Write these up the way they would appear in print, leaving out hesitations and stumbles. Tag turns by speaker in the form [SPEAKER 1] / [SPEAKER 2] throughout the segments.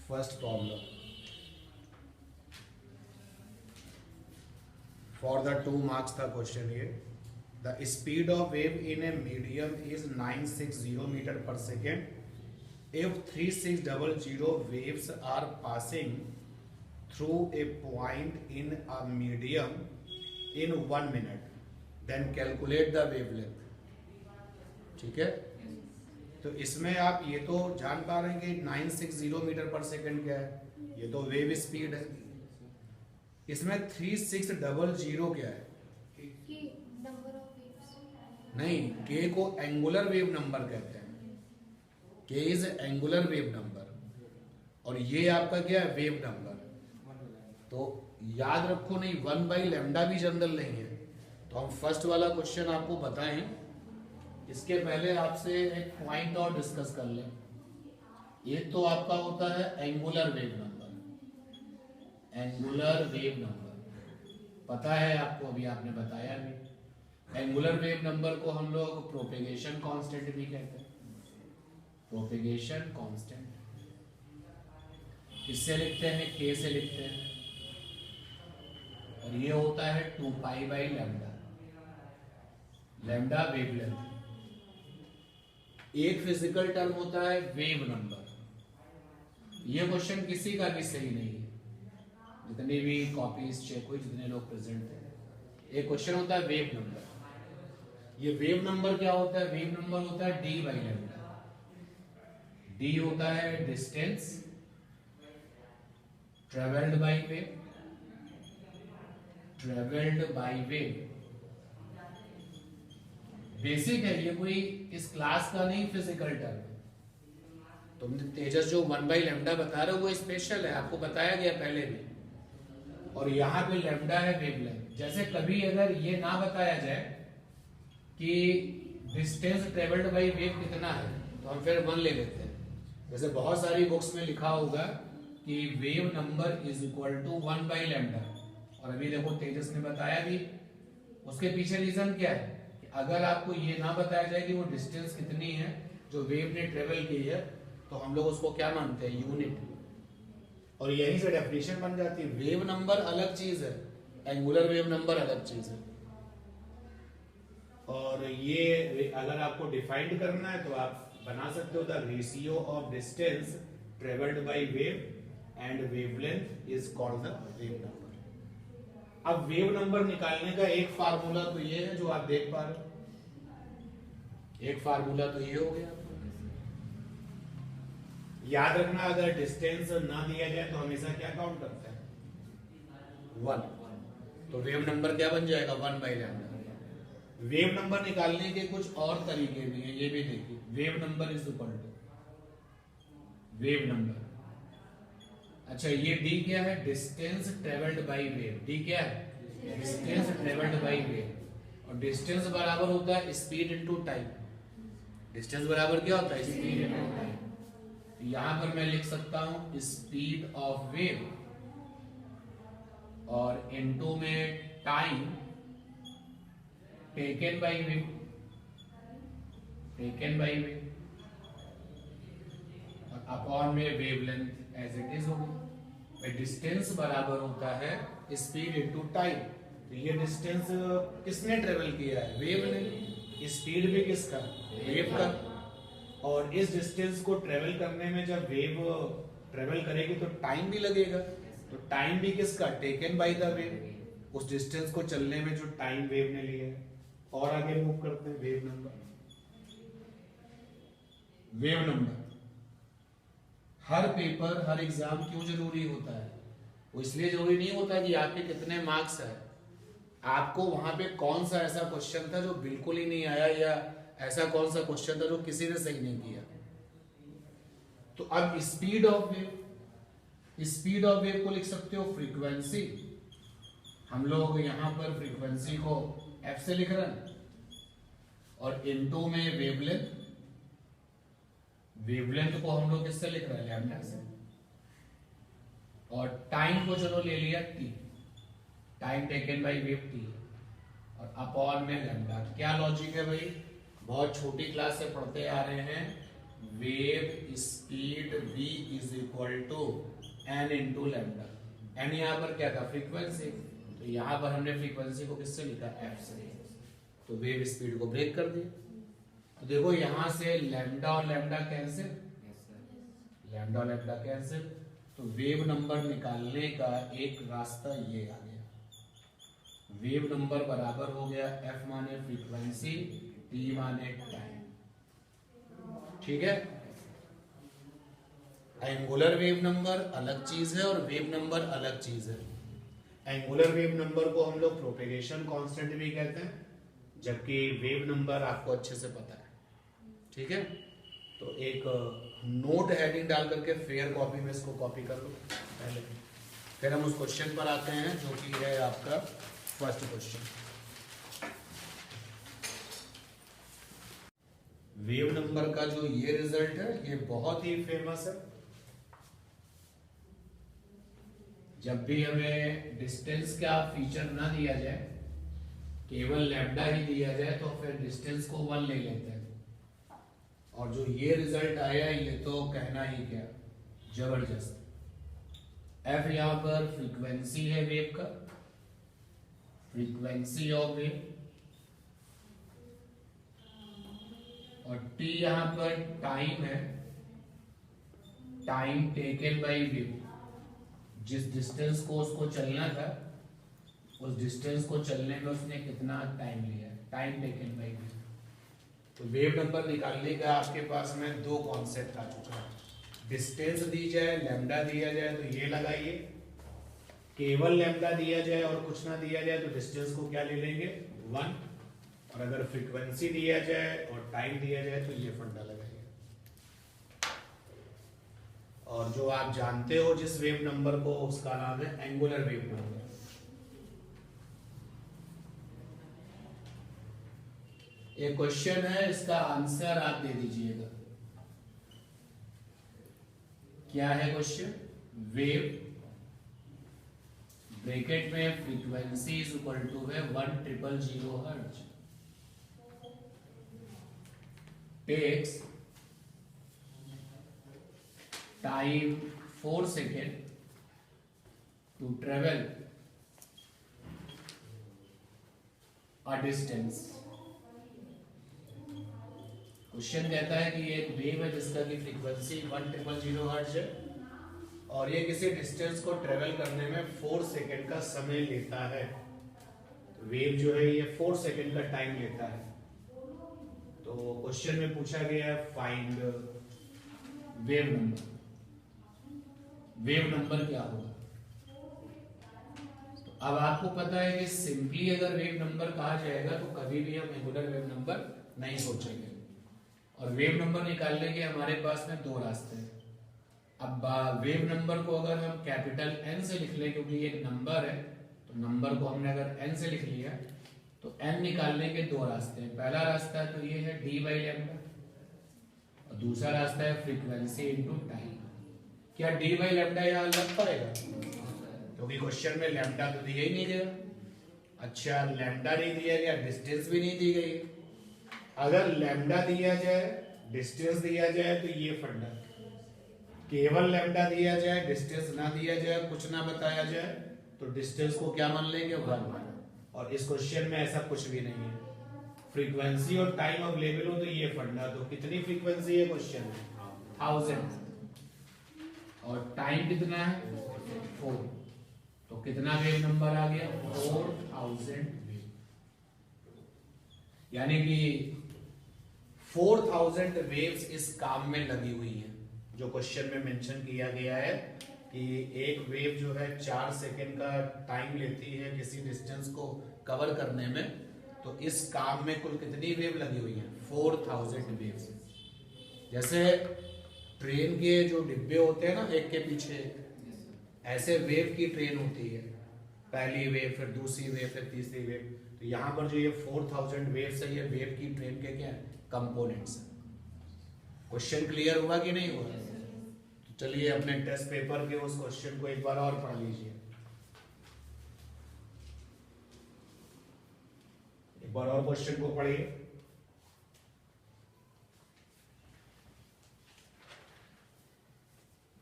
[SPEAKER 1] First problem for the 2 marks था question ये। The speed of wave in a medium is 960 metre per second if 3600 waves are passing through a point in a medium in 1 minute, then calculate the wavelength। ठीक है, तो इसमें आप ये तो जान पा रहे हैं कि 960 मीटर पर सेकेंड क्या है, ये तो वेव स्पीड है। इसमें 3600 क्या है? नहीं, के को एंगुलर वेव नंबर कहते हैं। के इज एंगुलर वेव नंबर और ये आपका क्या है? Wave number. तो याद रखो, नहीं 1/λ भी जनरल नहीं है। तो हम फर्स्ट वाला क्वेश्चन आपको बताएं, इसके पहले आपसे एक पॉइंट और डिस्कस कर लें। ये तो आपका होता है angular wave number. Angular wave number पता है आपको, अभी आपने बताया भी। एंगुलर वेव नंबर को हम लोग प्रोपेगेशन कांस्टेंट भी कहते हैं। प्रोपेगेशन कांस्टेंट किससे लिखते हैं? के से लिखते हैं। और ये होता है 2π/λ। Lambda wavelength. एक फिजिकल टर्म होता है वेव नंबर। ये क्वेश्चन किसी का भी सही नहीं है, जितनी भी कॉपीज चेक हुई, जितने लोग प्रेजेंट थे। एक क्वेश्चन होता है वेव नंबर। ये वेव नंबर क्या होता है? वेव नंबर होता है d/λ। d होता है distance travelled by wave. Travelled by wave basic है, ये कोई इस क्लास का नहीं फिजिकल टर्म है। तुम तेजस जो 1/λ बता रहे हो वो स्पेशल है, आपको बताया गया पहले भी। और यहाँ पे लैम्डा है वेवलेंथ। जैसे कभी अगर ये ना बताया जाए कि डिस्टेंस ट्रेवल्ड बाय वेव कितना है, तो हम फिर 1 ले लेते हैं। जैसे बहुत सारी बुक्स में लिखा होगा कि wave number is equal to 1/λ। और अभी देखो तेजस ने बताया भी। उसके पीछे रीजन क्या है? अगर आपको ये ना बताया जाए कि वो डिस्टेंस कितनी है जो वेव ने ट्रेवल की है, तो हम लोग उसको क्या मानते हैं? यूनिट। और यहीं से डेफिनेशन बन जाती है। वेव नंबर अलग चीज है, एंगुलर वेव नंबर अलग चीज है। और ये अगर आपको डिफाइंड करना है तो आप बना सकते हो, the ratio of distance travelled by wave and wavelength is called the wave number. अब वेव नंबर निकालने का एक फार्मूला तो ये है जो आप देख पा रहे हो। एक फार्मूला तो ये हो गया। याद रखना, अगर डिस्टेंस ना दिया जाए तो हमेशा क्या काउंट करते हैं? 1। तो वेव नंबर क्या बन जाएगा? 1/λ। वेव नंबर निकालने के कुछ और तरीके भी हैं, ये भी देखिए। Wave number is equal to wave number. अच्छा, ये डी क्या है? Distance travelled by wave. D क्या है? Distance travelled by wave. और डिस्टेंस बराबर होता है स्पीड इनटू टाइम। डिस्टेंस बराबर क्या होता है? Speed into time. यहां पर मैं लिख सकता हूं स्पीड ऑफ वेव और इनटू में time taken by wave. Taken by wave और अपॉन में वेवलेंथ एज इट इज होगी। डिस्टेंस बराबर होता है स्पीड इनटू टाइम। तो ये डिस्टेंस किसने ट्रेवल किया है? वेव ने। स्पीड भी किसका? वेव का। और इस डिस्टेंस को ट्रेवल करने में जब वेव ट्रेवल करेगी तो टाइम भी लगेगा। तो टाइम भी किसका? Taken by the wave. उस डिस्टेंस को चलने में जो टाइम वेव ने लिया है। और आगे मूव करते हैं। Wave number. वेव नंबर हर पेपर, हर एग्जाम क्यों जरूरी होता है? वो इसलिए जरूरी नहीं होता कि आपके कितने मार्क्स है, आपको वहां पे कौन सा ऐसा क्वेश्चन था जो बिल्कुल ही नहीं आया, या ऐसा कौन सा क्वेश्चन था जो किसी ने सही नहीं किया। तो अब speed of wave, speed of wave को लिख सकते हो फ्रीक्वेंसी। हम लोग यहां पर फ्रीक्वेंसी को एफ से लिख रहे हैं और इनटू में वेवलेंथ। वेवलेंथ को हम लोग किससे लिख रहे हैं? लैम्डा से। और टाइम को चलो ले लिया T. Time taken by wave T. और अपॉन में लैम्डा। क्या लॉजिक है भाई, बहुत छोटी क्लास से पढ़ते आ रहे हैं, wave speed v is equal to n into lambda. n यहाँ पर क्या था, फ्रीक्वेंसी, तो यहाँ पर हमने फ्रीक्वेंसी को किससे लिखा, f से, तो वेव स्पीड को ब्रेक कर दिया। तो देखो यहाँ से लैम्डा और लैम्डा कैंसिल, लैम्डा और लैम्डा कैंसिल, तो वेव नंबर निकालने का एक रास्ता ये आ गया। वेव नंबर बराबर हो गया f माने फ्रीक्वेंसी, t माने टाइम। ठीक है, एंगुलर वेव नंबर अलग चीज है और वेव नंबर अलग चीज है। एंगुलर वेव नंबर को हम लोग प्रोपेगेशन कांस्टेंट भी कहते हैं, जबकि वेव नंबर आपको अच्छे से पता है। ठीक है, तो एक नोट हेडिंग डाल करके फेयर कॉपी में इसको कॉपी कर लो पहले, फिर हम उस क्वेश्चन पर आते हैं जो कि है आपका फर्स्ट क्वेश्चन। वेव नंबर का जो ये रिजल्ट है ये बहुत ही फेमस है। जब भी हमें डिस्टेंस का फीचर ना दिया जाए, केवल लैम्डा ही दिया जाए, तो फिर डिस्टेंस को 1 ले लेते हैं। और जो ये रिजल्ट आया ये तो कहना ही क्या, जबरदस्त। एफ यहां पर फ्रीक्वेंसी है वेव का, फ्रीक्वेंसी ऑफ वेव, और टी यहां पर टाइम है, टाइम टेकन बाय वेव, जिस डिस्टेंस को उसको चलना था उस डिस्टेंस को चलने में उसने कितना टाइम लिया, टाइम टेकन बाय वेव। तो वेव नंबर निकालने का आपके पास में दो कॉन्सेप्ट आ चुका है, डिस्टेंस दी जाए, लैम्डा दिया जाए तो ये लगाइए, केवल लैम्डा दिया जाए और कुछ ना दिया जाए तो डिस्टेंस को क्या ले लेंगे, 1, और अगर फ्रीक्वेंसी दिया जाए और टाइम दिया जाए तो ये फंडा लगाइए। और जो आप जानते हो जिस वेव नंबर को, उसका नाम है एंगुलर वेव नंबर। एक क्वेश्चन है, इसका आंसर आप दे दीजिएगा। क्या है क्वेश्चन, वेव ब्रैकेट में फ्रीक्वेंसी इज इक्वल टू है 1,000 hertz, takes time 4 second to travel a distance. Question कहता है कि ये एक वेव है जिसका की फ्रीक्वेंसी 1,000 हर्ट्ज है और ये किसी डिस्टेंस को ट्रेवल करने में 4 सेकेंड का समय लेता है। तो वेव जो है ये 4 सेकेंड का टाइम लेता है। तो क्वेश्चन में पूछा गया है find wave number, wave number क्या होगा। तो अब आपको पता है कि सिंपली अगर वेव नंबर कहा जाएगा तो कभी भी हम एंगुलर वेव नंबर नहीं सोचेंगे, और वेव नंबर निकालने के हमारे पास में दो रास्ते हैं। अब वेव नंबर को अगर हम कैपिटल N से लिख लें, क्योंकि ये एक नंबर है, तो नंबर को हमने अगर N से लिख लिया तो N निकालने के दो रास्ते हैं। पहला रास्ता तो ये है d बाई लैम्डा, और दूसरा रास्ता है फ्रीक्वेंसी इनटू टाइम। क्या d बाई लैम्डा यहाँ लग पाएगा, क्योंकि क्वेश्चन में लैम्डा तो दिया ही नहीं गया। अच्छा, लैम्डा नहीं दिया गया, डिस्टेंस भी नहीं दी गई। अगर लैम्डा दिया जाए, डिस्टेंस दिया जाए तो ये फंडा, केवल लैम्डा दिया जाए, डिस्टेंस ना दिया जाए, कुछ ना बताया जाए, तो डिस्टेंस को क्या मान लेंगे, 1। और इस क्वेश्चन में ऐसा कुछ भी नहीं है। फ्रीक्वेंसी और टाइम अवेलेबल हो तो ये फंडा। तो कितनी फ्रीक्वेंसी है क्वेश्चन में, 1000, और टाइम कितना है, 4। तो कितना वेव नंबर आ गया, 4000 वेव। यानी कि 4000 वेव्स इस काम में लगी हुई है। जो क्वेश्चन में मेंशन किया गया है कि एक वेव जो है 4 सेकेंड का टाइम लेती है किसी डिस्टेंस को कवर करने में, तो इस काम में कुल कितनी वेव लगी हुई है, 4000 वेव्स। जैसे ट्रेन के जो डिब्बे होते हैं ना, एक के पीछे एक, ऐसे वेव की ट्रेन होती है, पहली वेव, फिर दूसरी वेव, फिर तीसरी वेव। तो यहाँ पर जो ये 4000 वेव्स है, ये वेव की ट्रेन के क्या कंपोनेंट्स हैं। क्वेश्चन क्लियर हुआ कि नहीं हुआ? तो चलिए अपने टेस्ट पेपर के उस क्वेश्चन को एक बार और पढ़ लीजिए। एक बार और क्वेश्चन को पढ़िए।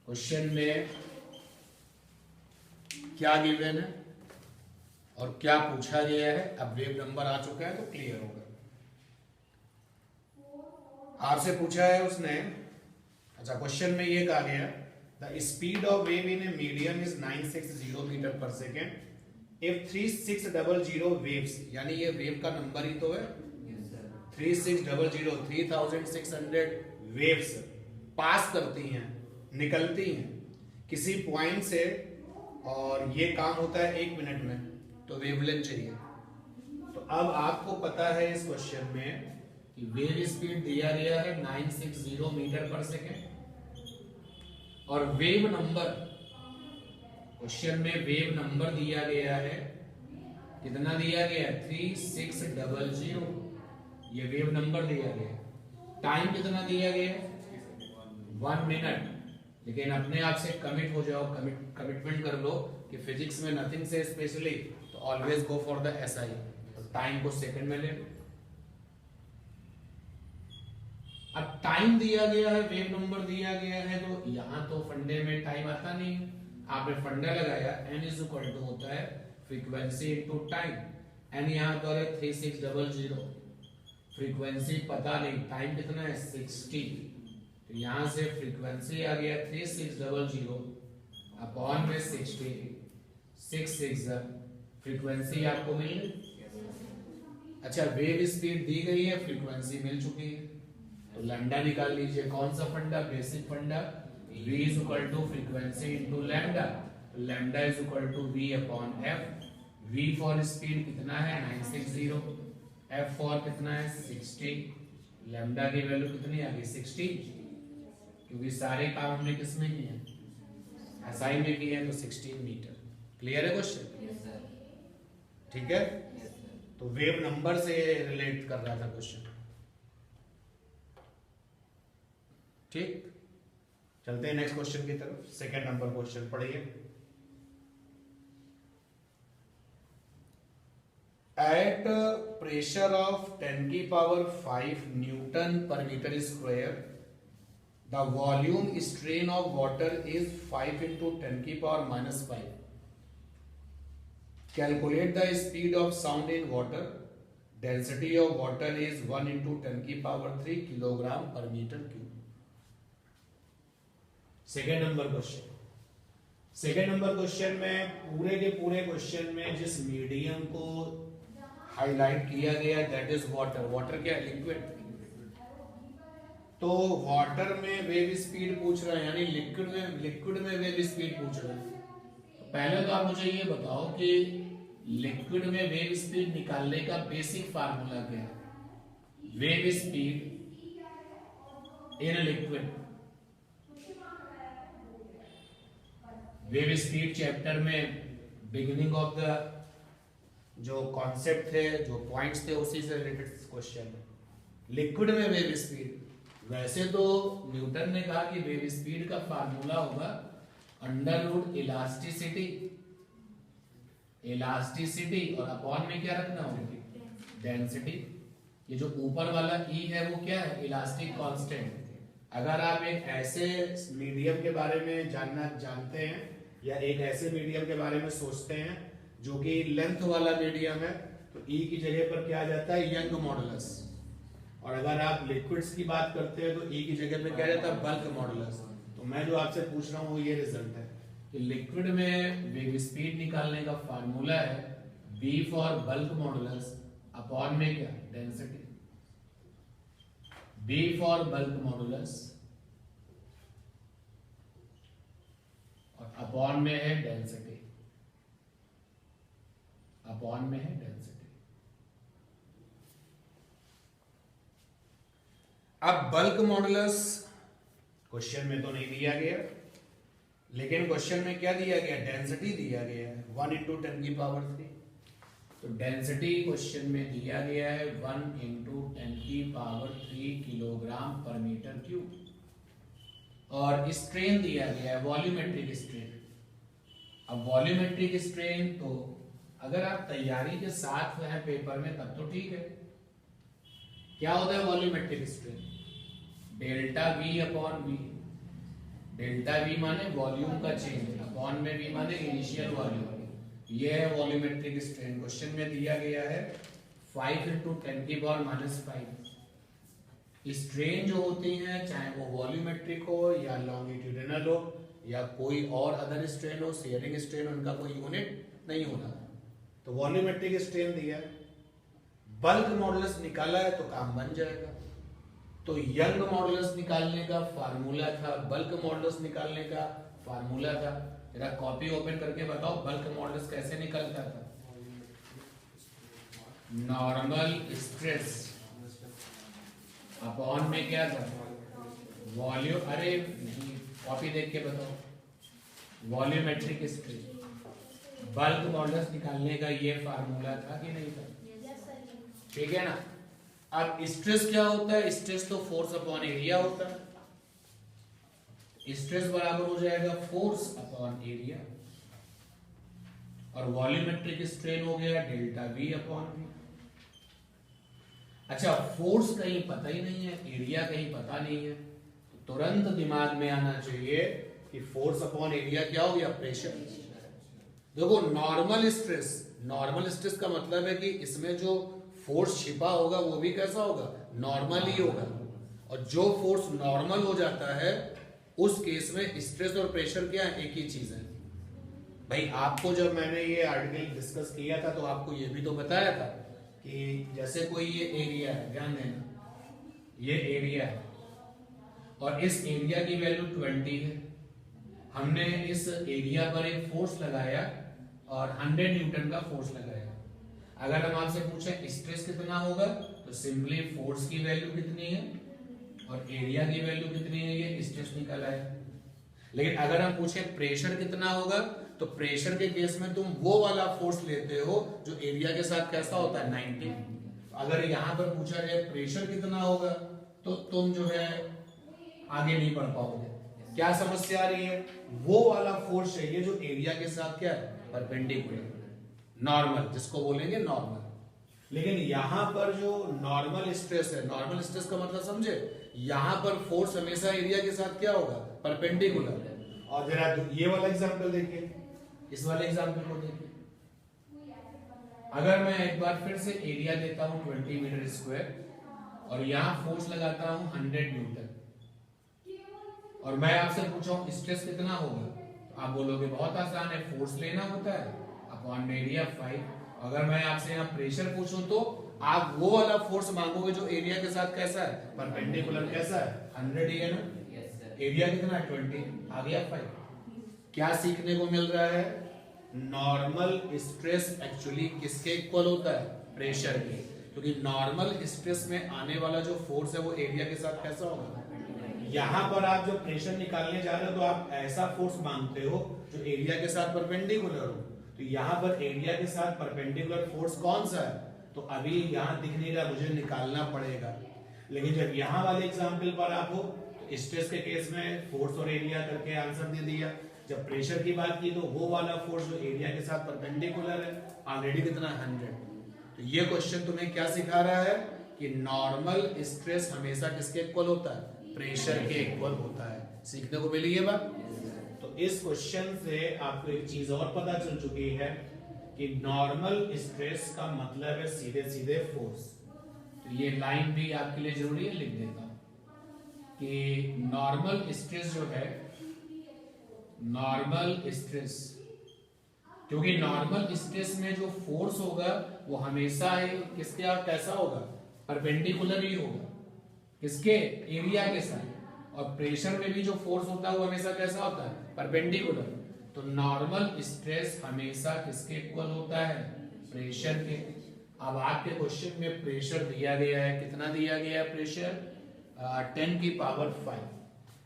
[SPEAKER 1] क्वेश्चन में क्या गिवन है और क्या पूछा गया है। अब वेव नंबर आ चुका है तो क्लियर होगा। आर से पूछा है उसने। अच्छा, क्वेश्चन में ये कहा गया the speed of wave in a medium is 960 metre per second if 3600 waves, यानी ये वेव का नंबर ही तो है। 3600 3600 वेव्स पास करती हैं, निकलती हैं किसी पॉइंट से, और ये काम होता है 1 मिनट में, तो वेवलेंथ चाहिए। तो अब आपको पता है इस क्वेश्चन में कि वेव स्पीड दिया गया है 960 मीटर पर सेकेंड, और वेव नंबर, क्वेश्चन में वेव नंबर दिया गया है, कितना दिया गया है 3600, ये वेव नंबर दिया गया है। टाइम कितना दिया गया है 1 मिनट। लेकिन अपने आप से कमिट हो जाओ, कमिटमेंट कर लो कि फिजिक्स में नथिंग से स्पेशली, तो always go for the SI, तो टाइम को सेकंड में ले। अब टाइम दिया गया है, वेव नंबर दिया गया है, तो यहां तो फंडे में टाइम आता नहीं, आपने फंडा लगाया n इज इक्वल टू होता है फ्रीक्वेंसी इनटू टाइम। n यहां पर है 3600, फ्रीक्वेंसी पता नहीं, टाइम कितना है 60, तो यहां से फ्रीक्वेंसी आ गया 3600 अपॉन में 60, 6 फ्रीक्वेंसी आपको मिल गई। अच्छा, वेव स्पीड दी गई है, फ्रीक्वेंसी मिल चुकी है, तो लैम्डा निकाल लीजिए। कौन सा फंडा, basic funda, v is equal to frequency into lambda, lambda is equal to v upon f। v for speed कितना है 960, f फॉर कितना है 60, लैम्डा की वैल्यू कितनी आ गई 60, क्योंकि सारे काम हमने किसमें किए हैं, एसआई में किए हैं, तो 16 मीटर। क्लियर है क्वेश्चन?
[SPEAKER 2] Yes sir.
[SPEAKER 1] ठीक है,
[SPEAKER 2] यस सर।
[SPEAKER 1] तो वेव नंबर से रिलेट कर रहा था क्वेश्चन। ठीक, चलते हैं नेक्स्ट क्वेश्चन की तरफ। सेकंड नंबर क्वेश्चन पढ़िए। एट प्रेशर ऑफ 10 की power 5 newton per metre square the volume strain of water is 5 into 10 की power -5। Calculate the speed of sound in water. Density of water is 1 into 10 की power 3 kilogram per metre cube. Second number question. Second number question में पूरे के पूरे question में जिस medium को highlight किया गया दैट इज वाटर। वाटर क्या है, लिक्विड। तो वाटर में वेव स्पीड पूछ रहा है, यानी लिक्विड में वेव स्पीड पूछ रहा है। तो पहले तो आप मुझे ये बताओ कि लिक्विड में वेव स्पीड निकालने का बेसिक फार्मूला क्या है। Wave speed in liquid, wave speed chapter में बिगिनिंग ऑफ द जो कॉन्सेप्ट थे, जो पॉइंट्स थे, उसी से रिलेटेड क्वेश्चन है। लिक्विड में वेव स्पीड, वैसे तो न्यूटन ने कहा कि वेव स्पीड का फार्मूला होगा अंडर रूट इलास्टिसिटी, इलास्टिसिटी और अपॉन में क्या रखना होगा, डेंसिटी। ये जो ऊपर वाला ई है वो क्या है, इलास्टिक कांस्टेंट। अगर आप एक ऐसे मीडियम के बारे में जानते हैं या एक ऐसे मीडियम के बारे में सोचते हैं जो कि लेंथ वाला मीडियम है, तो ई की जगह पर क्या आ जाता है, यंग मॉडुलस। और अगर आप लिक्विड्स की बात करते हैं तो ई की जगह पे क्या आ जाता है, बल्क मॉडुलस। तो मैं जो आपसे पूछ रहा हूँ ये रिजल्ट है कि लिक्विड में वेव स्पीड निकालने का फार्मूला है V for bulk modulus upon में क्या, density. B for bulk modulus और अपॉन में है डेंसिटी, अपॉन में है डेंसिटी। अब बल्क मॉडुलस क्वेश्चन में तो नहीं दिया गया, लेकिन क्वेश्चन में क्या दिया गया, डेंसिटी दिया गया है 1 इंटू 10 की पावर 3। तो डेंसिटी क्वेश्चन में दिया गया है 1 इंटू 10 की power 3 kilogram per metre cube. और स्ट्रेन दिया गया है वॉल्यूमेट्रिक स्ट्रेन। अब वॉल्यूमेट्रिक स्ट्रेन तो अगर आप तैयारी के साथ हैं पेपर में तब तो ठीक है। क्या होता है volumetric strain? Delta V upon V. Delta V माने वॉल्यूम का चेंज, अपॉन में वी माने इनिशियल वॉल्यूम। ये है वॉल्यूमेट्रिक स्ट्रेन। क्वेश्चन में दिया गया है 5 × 10⁻⁵ स्ट्रेन जो होती हैं, चाहे वो वॉल्यूमेट्रिक हो या लॉन्गिट्यूडिनल हो या कोई और अदर स्ट्रेन हो, शेयरिंग स्ट्रेन, उनका कोई यूनिट नहीं होता। तो वॉल्यूमेट्रिक स्ट्रेन दिया है, बल्क मॉडुलस निकाला है तो काम बन जाएगा। तो यंग मॉडुलस निकालने का फार्मूला था, बल्क मॉडुलस निकालने का फार्मूला था। जरा कॉपी ओपन करके बताओ बल्क मॉडुलस कैसे निकलता था? नॉर्मल स्ट्रेस अपॉन में क्या था? वॉल्यूम। अरे कॉपी देख के बताओ। Volumetric stress. बल्क मॉडुलस निकालने का ये फार्मूला था कि नहीं था? ठीक है ना। अब स्ट्रेस क्या होता है? स्ट्रेस तो फोर्स अपॉन एरिया होता है। स्ट्रेस बराबर हो जाएगा फोर्स अपॉन एरिया, और वॉल्यूमेट्रिक स्ट्रेन हो गया डेल्टा वी अपॉन वी। अच्छा, फोर्स कहीं पता ही नहीं है, एरिया कहीं पता नहीं है, तो तुरंत दिमाग में आना चाहिए कि फोर्स अपॉन एरिया क्या हो गया? प्रेशर। देखो नॉर्मल स्ट्रेस, नॉर्मल स्ट्रेस का मतलब है कि इसमें जो फोर्स छिपा होगा वो भी कैसा होगा? नॉर्मल ही होगा। और जो फोर्स नॉर्मल हो जाता है उस केस में स्ट्रेस और प्रेशर क्या है? एक ही चीज है। भाई आपको जब मैंने ये आर्टिकल डिस्कस किया था तो आपको ये भी तो बताया था कि जैसे कोई ये एरिया है, ध्यान देना, ये एरिया है और इस एरिया की वैल्यू 20 है। हमने इस एरिया पर एक फोर्स लगाया और 100 न्यूटन का फोर्स लगाया। अगर हम आपसे पूछें स्ट्रेस कितना होगा तो सिंपली फोर्स की वैल्यू कितनी है और एरिया की वैल्यू कितनी है, ये स्ट्रेस निकल आया। लेकिन अगर हम पूछें प्रेशर कितना होगा तो प्रेशर के केस में तुम वो वाला फोर्स लेते हो जो एरिया के साथ कैसा होता है? 90। अगर यहां पर पूछा जाए प्रेशर कितना होगा तो तुम जो है आगे नहीं बढ़ पाओगे। क्या समस्या आ रही है? वो वाला फोर्स चाहिए जो एरिया के साथ क्या है? परपेंडिकुलर, नॉर्मल, जिसको बोलेंगे नॉर्मल। लेकिन यहां पर जो नॉर्मल स्ट्रेस है, नॉर्मल स्ट्रेस का मतलब समझे, यहां पर फोर्स हमेशा एरिया के साथ क्या होगा? परपेंडिकुलर। और जरा ये वाला एग्जांपल देखिए, इस वाले एग्जांपल को देखिए। अगर मैं एक बार फिर से एरिया देता हूं 20 मीटर स्क्वायर और यहां फोर्स लगाता हूं 100 न्यूटन और मैं आपसे पूछा हूं स्ट्रेस कितना होगा, तो आप बोलोगे बहुत आसान है, फोर्स लेना होता है अपॉन एरिया 5। अगर मैं आपसे यहाँ प्रेशर पूछूं तो आप वो वाला फोर्स मांगोगे जो एरिया के साथ कैसा है? परपेंडिकुलर। कैसा है? 100 ही है ना। एरिया कितना है? 20, आ गया 5। क्या सीखने को मिल रहा है? नॉर्मल स्ट्रेस एक्चुअली किसके इक्वल होता है? प्रेशर के। क्योंकि नॉर्मल स्ट्रेस में आने वाला जो फोर्स है वो एरिया के साथ कैसा होगा? यहां पर आप जो प्रेशर निकालने जा रहे हो तो आप ऐसा फोर्स मांगते हो जो एरिया के साथ परपेंडिकुलर हो। तो यहाँ पर एरिया के साथ परपेंडिकुलर फोर्स कौन सा है? तो अभी यहाँ दिख नहीं रहा, मुझे निकालना पड़ेगा। लेकिन जब यहाँ वाले एग्जाम्पल पर आप हो तो स्ट्रेस के केस में फोर्स और एरिया करके आंसर दे दिया। जब प्रेशर की बात की तो वो वाला फोर्स जो एरिया के साथ परपेंडिकुलर है, ऑलरेडी कितना? 100। तो ये क्वेश्चन तुम्हें क्या सिखा रहा है कि नॉर्मल स्ट्रेस हमेशा किसके इक्वल होता है? प्रेशर के इक्वल होता है। सीखने को मिली ये बात। तो इस क्वेश्चन से आपको एक चीज और पता चल चुकी है कि नॉर्मल स्ट्रेस का मतलब है सीधे सीधे फोर्स। तो ये लाइन भी आपके लिए जरूरी है, लिख देता हूं कि नॉर्मल स्ट्रेस जो है, नॉर्मल स्ट्रेस, क्योंकि नॉर्मल स्ट्रेस में जो फोर्स होगा वो हमेशा ही किसके साथ कैसा होगा? परपेंडिकुलर ही होगा। किसके? एरिया के साथ। और प्रेशर में भी जो फोर्स होता है वो हमेशा कैसा होता है? परपेंडिकुलर। तो नॉर्मल स्ट्रेस हमेशा किसके इक्वल होता है? प्रेशर के। अब आपके क्वेश्चन में प्रेशर दिया गया है, कितना दिया गया है प्रेशर? 10⁵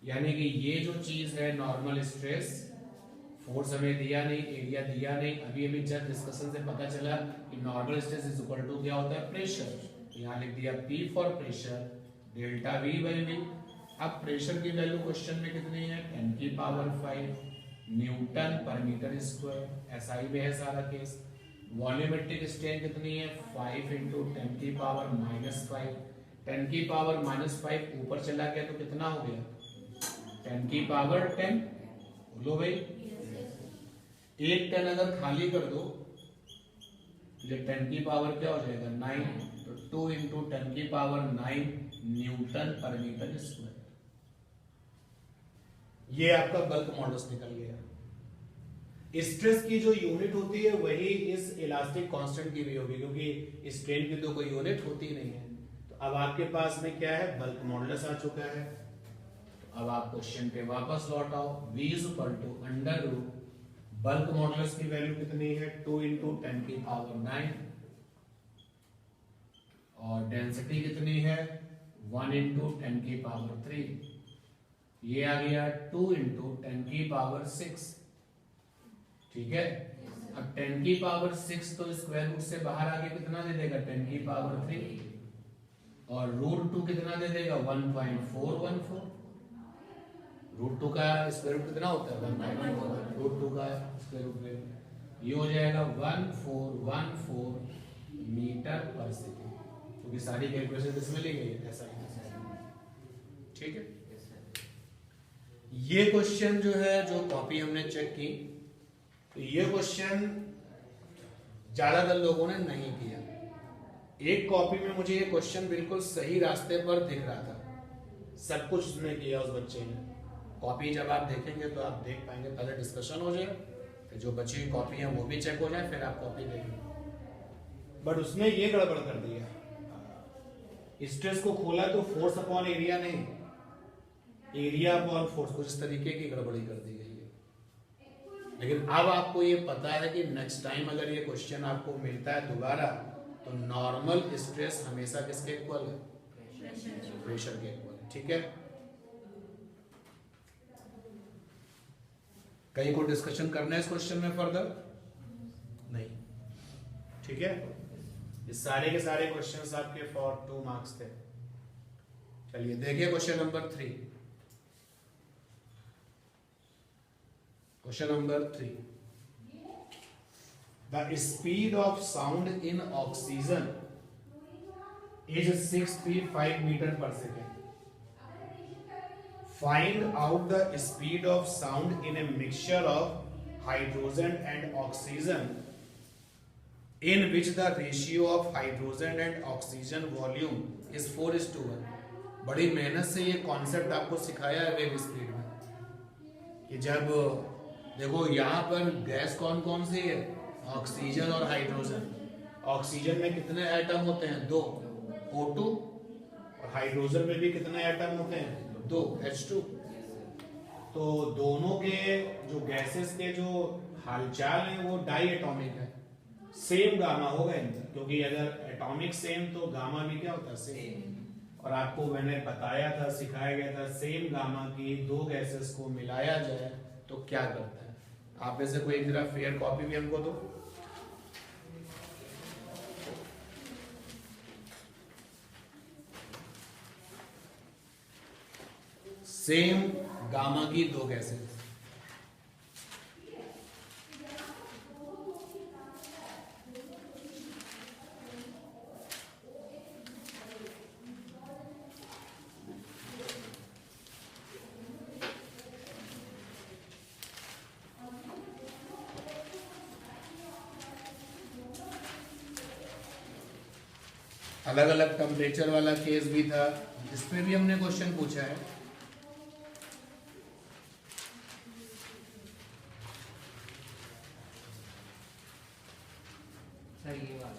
[SPEAKER 1] यानी कि ये जो चीज है नॉर्मल स्ट्रेस, फोर्स हमें दिया नहीं, एरिया दिया नहीं, अभी अभी जस्ट डिस्कशन से पता चला कि normal stress is equal to क्या होता है? प्रेशर। यहाँ लिख दिया P for pressure, delta V by V। अब प्रेशर की वैल्यू क्वेश्चन में कितनी है? 10⁵ Newton per metre square. SI में है सारा केस। वॉल्यूमेट्रिक स्ट्रेन कितनी है 5 इंटू 10 की पावर -5। 10 की पावर -5 ऊपर चला गया तो कितना हो गया 10 की पावर 10। बोलो भाई, एक 10 अगर खाली कर दो तो 10 की पावर क्या हो जाएगा 9, तो 2 इंटू 10 की power 9 Newton per metre square. ये आपका बल्क मॉडल्स निकल गया। स्ट्रेस की जो यूनिट होती है वही इस इलास्टिक कांस्टेंट की भी होगी, क्योंकि स्ट्रेन की तो कोई यूनिट होती नहीं है। तो अब आपके पास में क्या है बल्क मॉडल्स आ चुका है। तो अब आप क्वेश्चन पे वापस लौट आओ। v = under root bulk modulus की वैल्यू कितनी है 2 इंटू 10 की पावर 9 और डेंसिटी कितनी है 1 इंटू 10 की पावर 3। ये आ गया 2 इंटू 10 की पावर 6। ठीक है, अब 10 की पावर 6 तो स्क्वायर रूट से बाहर आके कितना दे देगा 10 की पावर 3 और √2 कितना दे देगा 1.414। √2 का स्क्वायर रूट कितना होता है 1.4। √2 का स्क्वायर रूट ये हो जाएगा 1414 मीटर पर सेकेंड, क्योंकि सारी कैलकुलेशन इसमें ली गई है ऐसा। ठीक है, ये क्वेश्चन जो है जो कॉपी हमने चेक की, तो ये क्वेश्चन ज्यादातर लोगों ने नहीं किया। एक कॉपी में मुझे ये क्वेश्चन बिल्कुल सही रास्ते पर दिख रहा था, सब कुछ उसने किया उस बच्चे ने। कॉपी जब आप देखेंगे तो आप देख पाएंगे, पहले डिस्कशन हो जाए, फिर जो बची हुई कॉपी है वो भी चेक हो जाए, फिर आप कॉपी देखेंगे। बट उसने ये गड़बड़ कर दिया, स्ट्रेस को खोला तो फोर्स अपॉन एरिया नहीं, एरिया अपॉन फोर्स, कुछ इस तरीके की गड़बड़ी कर दी गई है। लेकिन अब आपको ये पता है कि नेक्स्ट टाइम अगर ये क्वेश्चन आपको मिलता है दोबारा, तो नॉर्मल स्ट्रेस हमेशा किसके इक्वल है प्रेशर के इक्वल है। ठीक है, कहीं को डिस्कशन करना है इस क्वेश्चन में फर्दर नहीं। ठीक है, ये सारे के सारे क्वेश्चंस आपके फॉर 2 मार्क्स थे। चलिए देखिए question number 3। Question number 3, the speed of sound in oxygen is 65 metre per second. Find out the speed of sound in a mixture of hydrogen and oxygen in which the ratio of hydrogen and oxygen volume is 4:1। बड़ी मेहनत से ये concept आपको सिखाया है wave speed में कि जब देखो यहाँ पर गैस कौन कौन सी है ऑक्सीजन और हाइड्रोजन। ऑक्सीजन में कितने एटम होते हैं 2 O2 और हाइड्रोजन में भी कितने एटम होते हैं 2 H2। तो दोनों के जो गैसेस के जो हालचाल है वो डाई एटॉमिक है, सेम गामा होगा इनका, क्योंकि अगर एटॉमिक सेम तो गामा भी क्या होता है सेम। और आपको मैंने बताया था, सिखाया गया था, सेम गामा की 2 गैसेस को मिलाया जाए तो क्या करता है। आप में से कोई एक जरा फेयर कॉपी भी हमको दो। सेम गामा की 2 गैसेस, अलग अलग टेम्परेचर वाला केस भी था, इस पे भी हमने क्वेश्चन पूछा है।
[SPEAKER 2] सही बात।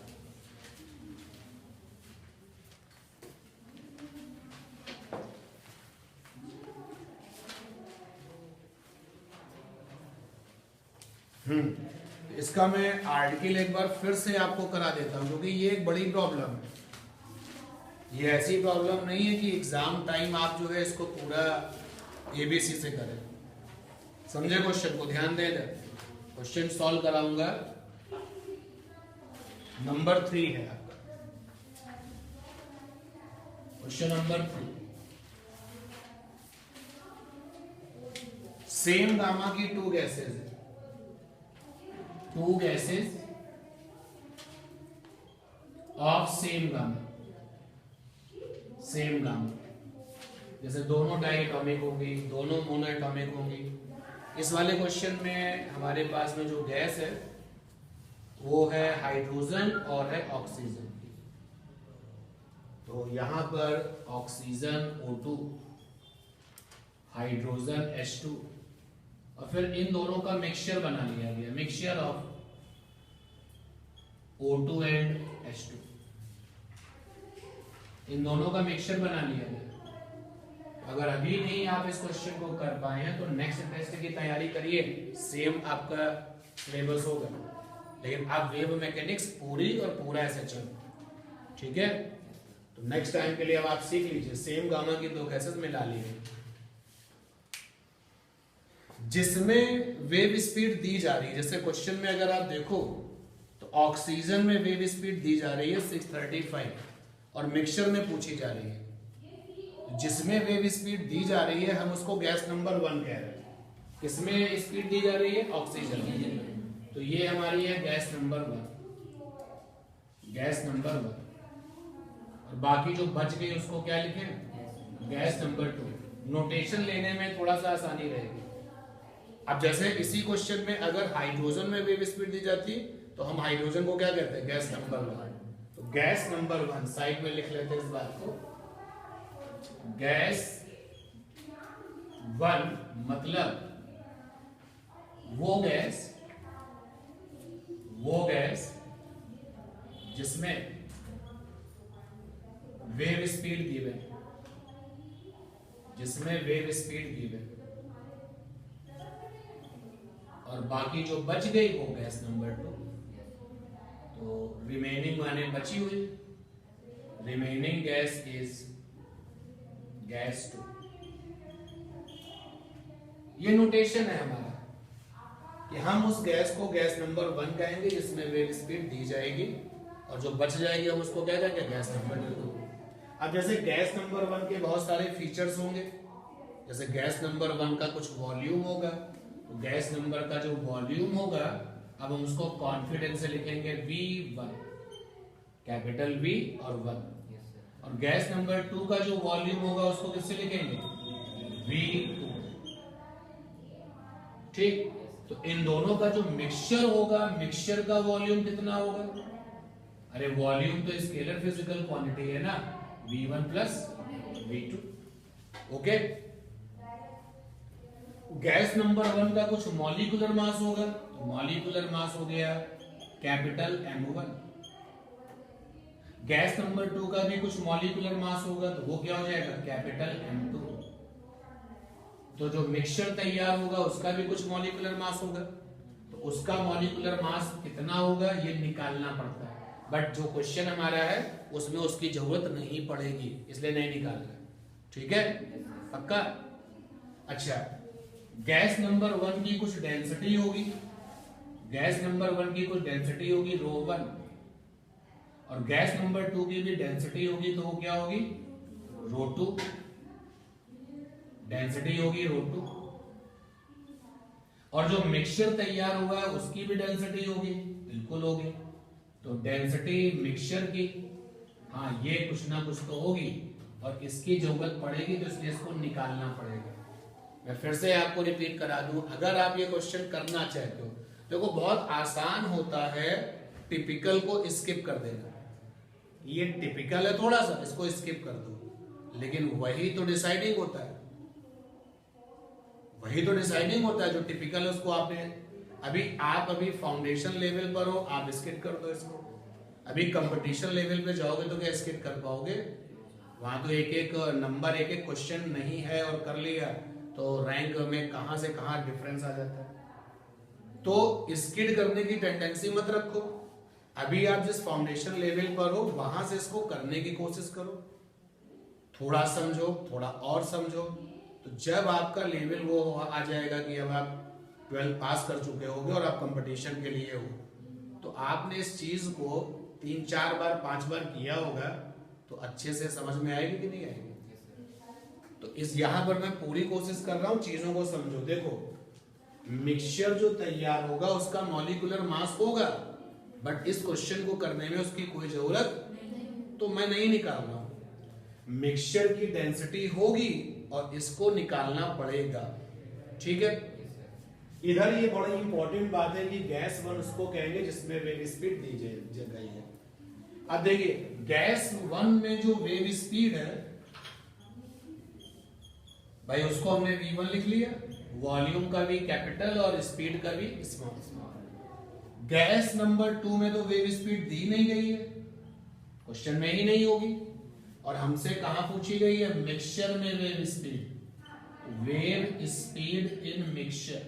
[SPEAKER 1] इसका मैं आर्टिकल एक बार फिर से आपको करा देता हूं, क्योंकि ये एक बड़ी प्रॉब्लम है। ये ऐसी प्रॉब्लम नहीं है कि एग्जाम टाइम आप जो है इसको पूरा एबीसी से करें। समझे क्वेश्चन को, ध्यान दे दे। क्वेश्चन सॉल्व कराऊंगा। नंबर 3 है आपका क्वेश्चन नंबर 3। सेम गामा की 2 गैसेस है, 2 gases of same gamma, same gamma, जैसे दोनों डाइएटॉमिक होंगी, दोनों मोनोएटॉमिक होंगी। इस वाले क्वेश्चन में हमारे पास में जो गैस है वो है हाइड्रोजन और है ऑक्सीजन। तो यहां पर ऑक्सीजन O2, हाइड्रोजन H2, और फिर इन दोनों का मिक्सचर बना लिया गया, mixture of O2 and H2, इन दोनों का मिक्सचर बना लिया गया। अगर अभी नहीं आप इस क्वेश्चन को कर पाए हैं तो नेक्स्ट टेस्ट की तैयारी करिए, सेम आपका सिलेबस होगा, लेकिन आप वेव मैकेनिक्स पूरी और पूरा SHM, ठीक है। तो नेक्स्ट टाइम के लिए अब आप सीख लीजिए, सेम गामा की दो गैसेस मिला ली है जिसमें वेव स्पीड दी जा रही है। जैसे क्वेश्चन में अगर आप देखो तो ऑक्सीजन में वेव स्पीड दी जा रही है 635 और मिक्सचर में पूछी जा रही है। जिसमें वेव स्पीड दी जा रही है हम उसको गैस नंबर 1 कह रहे हैं। किसमें स्पीड दी जा रही है? ऑक्सीजन में। तो ये हमारी है गैस नंबर 1, गैस नंबर 1, और बाकी जो बच गई उसको क्या लिखें? Gas number 2। नोटेशन लेने में थोड़ा सा आसानी रहेगी। अब जैसे इसी क्वेश्चन में अगर हाइड्रोजन में वेव स्पीड दी जाती तो हम हाइड्रोजन को क्या कहते हैं? Gas number 1। तो गैस नंबर 1 साइड में लिख लेते हैं इस बात को। गैस 1 मतलब वो गैस जिसमें वेव स्पीड गिवन, जिसमें वेव स्पीड गिवन, और बाकी जो बच गई वो गैस नंबर 2। तो रिमेनिंग माने बची हुई, रिमेनिंग गैस इज गैस 2। ये नोटेशन है हमारा कि हम उस गैस को गैस नंबर 1 कहेंगे जिसमें वेव स्पीड दी जाएगी, और जो बच जाएगी हम उसको क्या कहेंगे? Gas number 2। अब जैसे गैस नंबर 1 के बहुत सारे फीचर्स होंगे, जैसे गैस नंबर 1 का कुछ वॉल्यूम होगा, तो गैस नंबर का जो वॉल्यूम होगा अब हम उसको कॉन्फिडेंस से लिखेंगे V1, कैपिटल V और 1। और गैस नंबर 2 का जो वॉल्यूम होगा उसको किससे लिखेंगे? V2। ठीक, तो इन दोनों का जो मिक्सचर होगा, मिक्सचर का वॉल्यूम कितना होगा? अरे वॉल्यूम तो स्केलर फिजिकल क्वांटिटी है ना, V1 plus V2। Okay, gas number 1 का कुछ मॉलिक्यूलर मास होगा, तो मॉलिक्यूलर मास हो गया कैपिटल M1। गैस नंबर 2 का भी कुछ मॉलिक्यूलर मास होगा, तो वो क्या हो जाएगा? Capital M2। तो जो मिक्सचर तैयार होगा उसका भी कुछ मॉलिक्यूलर मास होगा, तो उसका मॉलिक्यूलर मास कितना होगा ये निकालना पड़ता है। बट जो क्वेश्चन हमारा है उसमें उसकी जरूरत नहीं पड़ेगी, इसलिए नहीं निकाल रहे। ठीक है, पक्का? अच्छा, गैस नंबर 1 की कुछ डेंसिटी होगी, गैस नंबर 1 की कुछ डेंसिटी होगी ρ1, और गैस नंबर 2 की भी डेंसिटी होगी, तो वो क्या होगी? ρ2, डेंसिटी होगी ρ2। और जो मिक्सचर तैयार हुआ है उसकी भी डेंसिटी होगी, बिल्कुल होगी। तो डेंसिटी मिक्सचर की, हाँ ये कुछ ना कुछ तो होगी, और इसकी जरूरत पड़ेगी तो इसलिए इसको निकालना पड़ेगा। मैं फिर से आपको रिपीट करा दूं, अगर आप ये क्वेश्चन करना चाहते हो, देखो बहुत आसान होता है टिपिकल को स्किप कर देना। ये टिपिकल है थोड़ा सा, इसको स्किप कर दो, लेकिन वही तो डिसाइडिंग होता है, वही तो डिसाइडिंग होता है। जो टिपिकल है उसको आपने अभी फाउंडेशन लेवल पर हो, आप स्किप कर दो इसको। अभी कंपटीशन लेवल पे जाओगे तो क्या स्किप कर पाओगे? वहां तो एक एक नंबर, एक एक क्वेश्चन नहीं है और कर लिया तो रैंक में कहां से कहां डिफरेंस आ जाता है। तो स्किप करने की टेंडेंसी मत रखो। अभी आप जिस फाउंडेशन लेवल पर हो वहां से इसको करने की कोशिश करो, थोड़ा समझो, थोड़ा और समझो। तो जब आपका लेवल वो आ जाएगा कि अब आप 12 पास कर चुके होगे और आप कंपटीशन के लिए हो, तो आपने इस चीज को 3-4 बार 5 बार किया होगा, तो अच्छे से समझ में आएगी कि नहीं आएगी? तो इस यहां पर मैं पूरी कोशिश कर रहा हूं, चीजों को समझो। देखो, मिक्सचर जो तैयार होगा उसका मॉलिक्यूलर मास होगा, बट इस क्वेश्चन को करने में उसकी कोई जरूरत तो मैं नहीं निकाल रहा हूं, मिक्सचर की डेंसिटी होगी और इसको निकालना पड़ेगा। ठीक है, इधर ये बड़ी इंपॉर्टेंट बात है कि गैस वन उसको कहेंगे जिसमें वेव स्पीड दी गई है। अब देखिए गैस वन में जो वेव स्पीड है भाई उसको हमने v1 लिख लिया, वॉल्यूम का भी कैपिटल और स्पीड का भी स्मॉल। गैस नंबर 2 में तो वेव स्पीड दी नहीं गई है, क्वेश्चन में ही नहीं होगी, और हमसे कहां पूछी गई है, मिक्सचर में wave speed. Wave speed in mixture,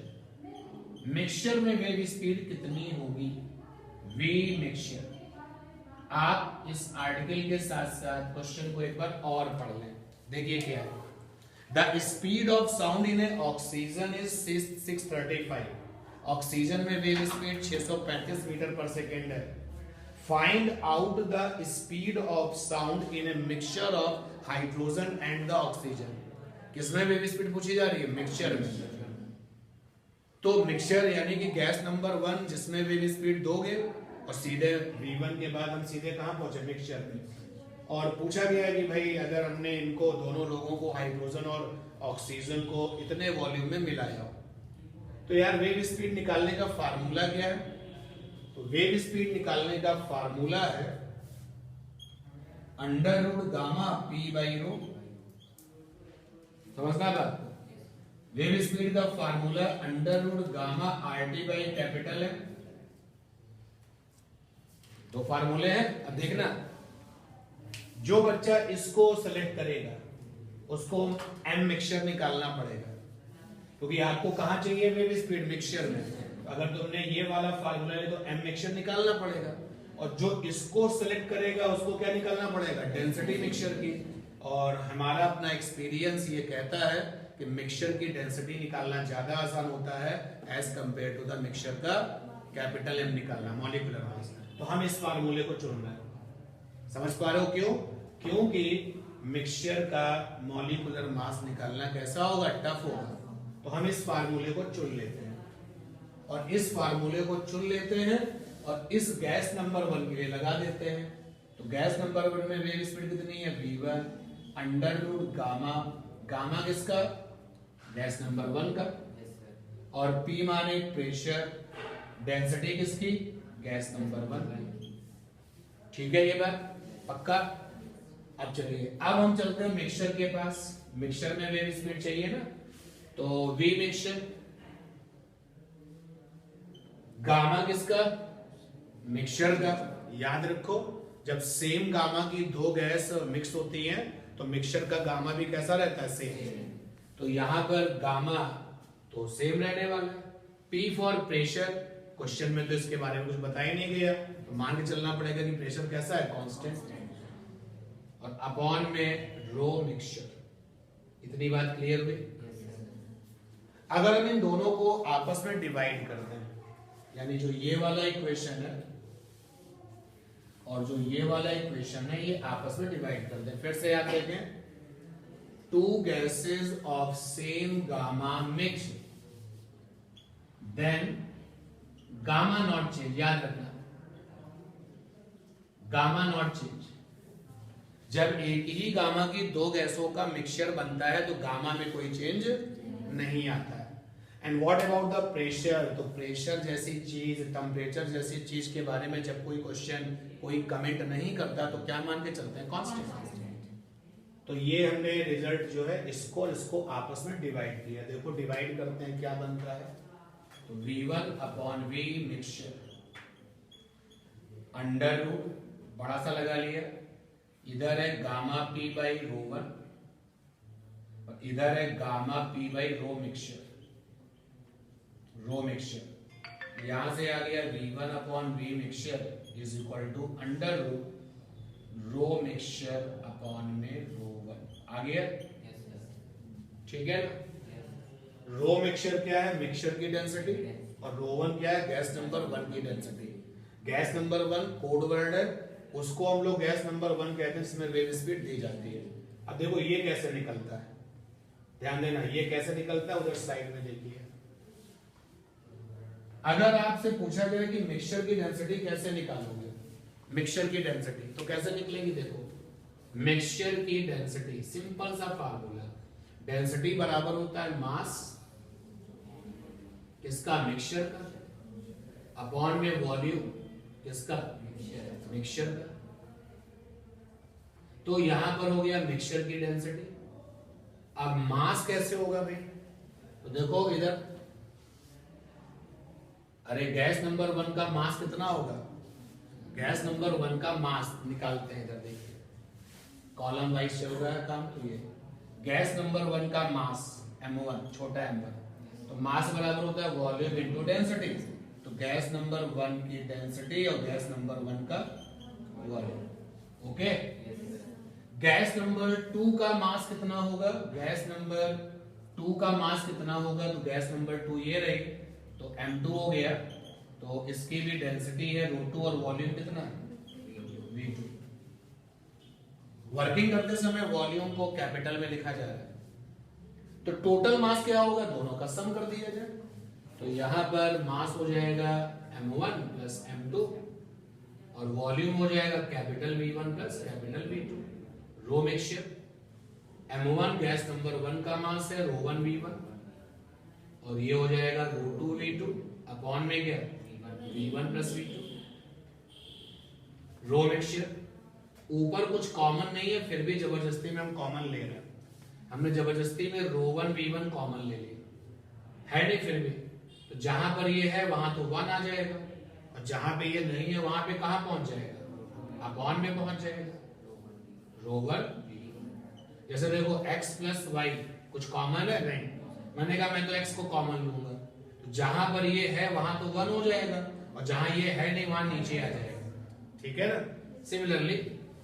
[SPEAKER 1] mixture में वेव स्पीड कितनी होगी, वी मिक्सचर। आप इस आर्टिकल के साथ साथ क्वेश्चन को एक बार और पढ़ लें। देखिए क्या है, the speed of sound in A oxygen is 635। Oxygen में wave speed 635 metre per second है। Find out the speed of sound in a mixture of hydrogen and the oxygen. किसमें वेव स्पीड पूछी जा रही है, मिक्सचर में। तो mixture यानी कि गैस नंबर 1 जिसमें वेव स्पीड दोगे और सीधे v1 के बाद हम सीधे कहां पहुंचे, मिक्सचर में। और पूछा गया है कि भाई अगर हमने इनको दोनों लोगों को, हाइड्रोजन और ऑक्सीजन को इतने वॉल्यूम में मिलाया हो, तो यार वेव स्पीड निकालने का फार्मूला क्या है, तो वेव स्पीड निकालने का फार्मूला है under root gamma P by rho. समझना बात, वेव स्पीड का formula under root gamma R T by capital है। दो फार्मूले हैं। अब देखना, जो बच्चा इसको सेलेक्ट करेगा उसको एम मिक्सचर निकालना पड़ेगा, क्योंकि आपको कहां चाहिए वेव स्पीड, मिक्सचर में। अगर तुमने ये वाला फार्मूला है तो एम मिक्सचर निकालना पड़ेगा, और जो इसको सेलेक्ट करेगा उसको क्या निकालना पड़ेगा, डेंसिटी मिक्सचर की। और हमारा अपना एक्सपीरियंस ये कहता है कि मिक्सचर की डेंसिटी निकालना ज्यादा आसान होता है as compare to the mixture का कैपिटल एम निकालना, मॉलिक्यूलर मास। तो हम इस फार्मूले को चुन रहे हैं। समझ पा रहे हो क्यों, क्योंकि मिक्सचर का मॉलिक्यूलर मास निकालना कैसा होगा, टफ होगा। तो हम इस फार्मूले को चुन लेते हैं, और इस फार्मूले को चुन लेते हैं और इस गैस नंबर 1 के लिए लगा देते हैं। तो गैस नंबर 1 में वेव स्पीड कितनी है, v1 under root gamma, gamma किसका, गैस नंबर 1 का, और p माने प्रेशर, डेंसिटी किसकी, गैस नंबर 1। ठीक है, ये बात पक्का। अब चलिए, अब हम चलते हैं मिक्सचर के पास। मिक्सचर में वेव स्पीड चाहिए ना, तो वी मिक्सचर, गामा किसका, मिक्सचर का। याद रखो, जब सेम गामा की दो गैस मिक्स होती हैं तो मिक्सचर का गामा भी कैसा रहता है, सेम। तो यहां पर गामा तो सेम रहने वाला है। पी फॉर प्रेशर, क्वेश्चन में तो इसके बारे में कुछ बताया नहीं गया, तो मान के चलना पड़ेगा कि प्रेशर कैसा है, कांस्टेंट। और अपॉन में रो मिक्सचर। इतनी बात क्लियर हुई। अगर हम इन दोनों को आपस में डिवाइड करते हैं, यानी जो ये वाला इक्वेशन है और जो ये वाला इक्वेशन है, ये आपस में डिवाइड करते हैं। फिर से याद देखें, two gases of same gamma mix, then gamma not change. याद रखना, गामा नॉट चेंज। जब एक ही गामा की दो गैसों का मिक्सचर बनता है तो गामा में कोई चेंज नहीं आता है। And what about the pressure, तो प्रेशर जैसी चीज, टेम्परेचर जैसी चीज के बारे में जब कोई क्वेश्चन, कोई कमेंट नहीं करता तो क्या मान के चलते हैं, कांस्टेंट। तो ये हमने रिजल्ट जो है इसको आपस में डिवाइड किया। देखो डिवाइड करते हैं, क्या बनता है, तो v1 upon v mixture under root, बड़ा सा लगा लिया, इधर है गामा p बाई रो 1 और इधर है gamma p by rho mixture, rho mixture. यहां से आ गया v1 upon v mixture is equal to under root rho mixture upon में रो 1। आ गया, ठीक है ना। रो मिक्सचर क्या है, मिक्सचर की डेंसिटी, और रो 1 क्या है, गैस नंबर 1 की density. Gas number 1 code word है, उसको हम लोग गैस नंबर 1 कहते हैं, जिसमें वेव स्पीड दी जाती है। अब देखो ये कैसे निकलता है, ध्यान देना, ये कैसे निकलता है, उधर साइड में देखिए। अगर आपसे पूछा जाए कि मिक्सचर की डेंसिटी कैसे निकालोगे, मिक्सचर की डेंसिटी। तो कैसे निकलेगी देखो, मिक्सचर की डेंसिटी सिंपल सा फार्मूला, डेंसिटी बराबर होता है मास किसका, मिक्सचर का, अपॉन में वॉल्यूम किसका, मिक्सचर का। तो यहां पर हो गया मिक्सचर की डेंसिटी। अब मास कैसे होगा भाई, तो देखो इधर, अरे गैस नंबर 1 का मास कितना होगा, गैस नंबर 1 का मास निकालते हैं। इधर देखिए कॉलम वाइज चल रहा है काम। तो ये गैस नंबर 1 का मास m1 छोटा m1, तो मास बराबर होता है वॉल्यूम इनटू डेंसिटी। तो गैस नंबर 1 की डेंसिटी और गैस नंबर 1 का वॉल्यूम। ओके, गैस नंबर 2 का मास कितना होगा, गैस नंबर 2 का मास कितना होगा, तो गैस नंबर 2 ये रही, तो m2 हो गया। तो इसकी भी डेंसिटी है √2 और वॉल्यूम कितना है v2। वर्किंग करते समय वॉल्यूम को कैपिटल में लिखा जा रहा है। तो टोटल मास क्या होगा, दोनों का सम कर दिया जाए। तो यहां पर मास हो जाएगा m1 प्लस m2 और वॉल्यूम हो जाएगा capital V1 plus capital V2। रो मिक्सचर m1 गैस नंबर 1 का मास है रो1 V1 और ये हो जाएगा रो2 V2 अपॉन में क्या V1 प्लस V2। रो मिक्सचर ऊपर कुछ कॉमन नहीं है, फिर भी जबरदस्ती में हम कॉमन ले रहे हैं। हमने जबरदस्ती में रो1 V1 कॉमन ले लिया है नहीं, फिर भी तो जहां पर ये है वहां तो 1 आ जाएगा और जहां पे ये नहीं है वहां पे कहां पहुंच जाएगा, अपॉन में पहुंच जाएगा रो1। जैसे देखो x प्लस वाई कुछ कॉमन है नहीं, मैंने कहा मैं तो x को कॉमन लूंगा, तो जहां पर ये है वहां तो 1 हो जाएगा और जहां ये है नहीं वहां नीचे आ जाएगा। ठीक है ना। सिमिलरली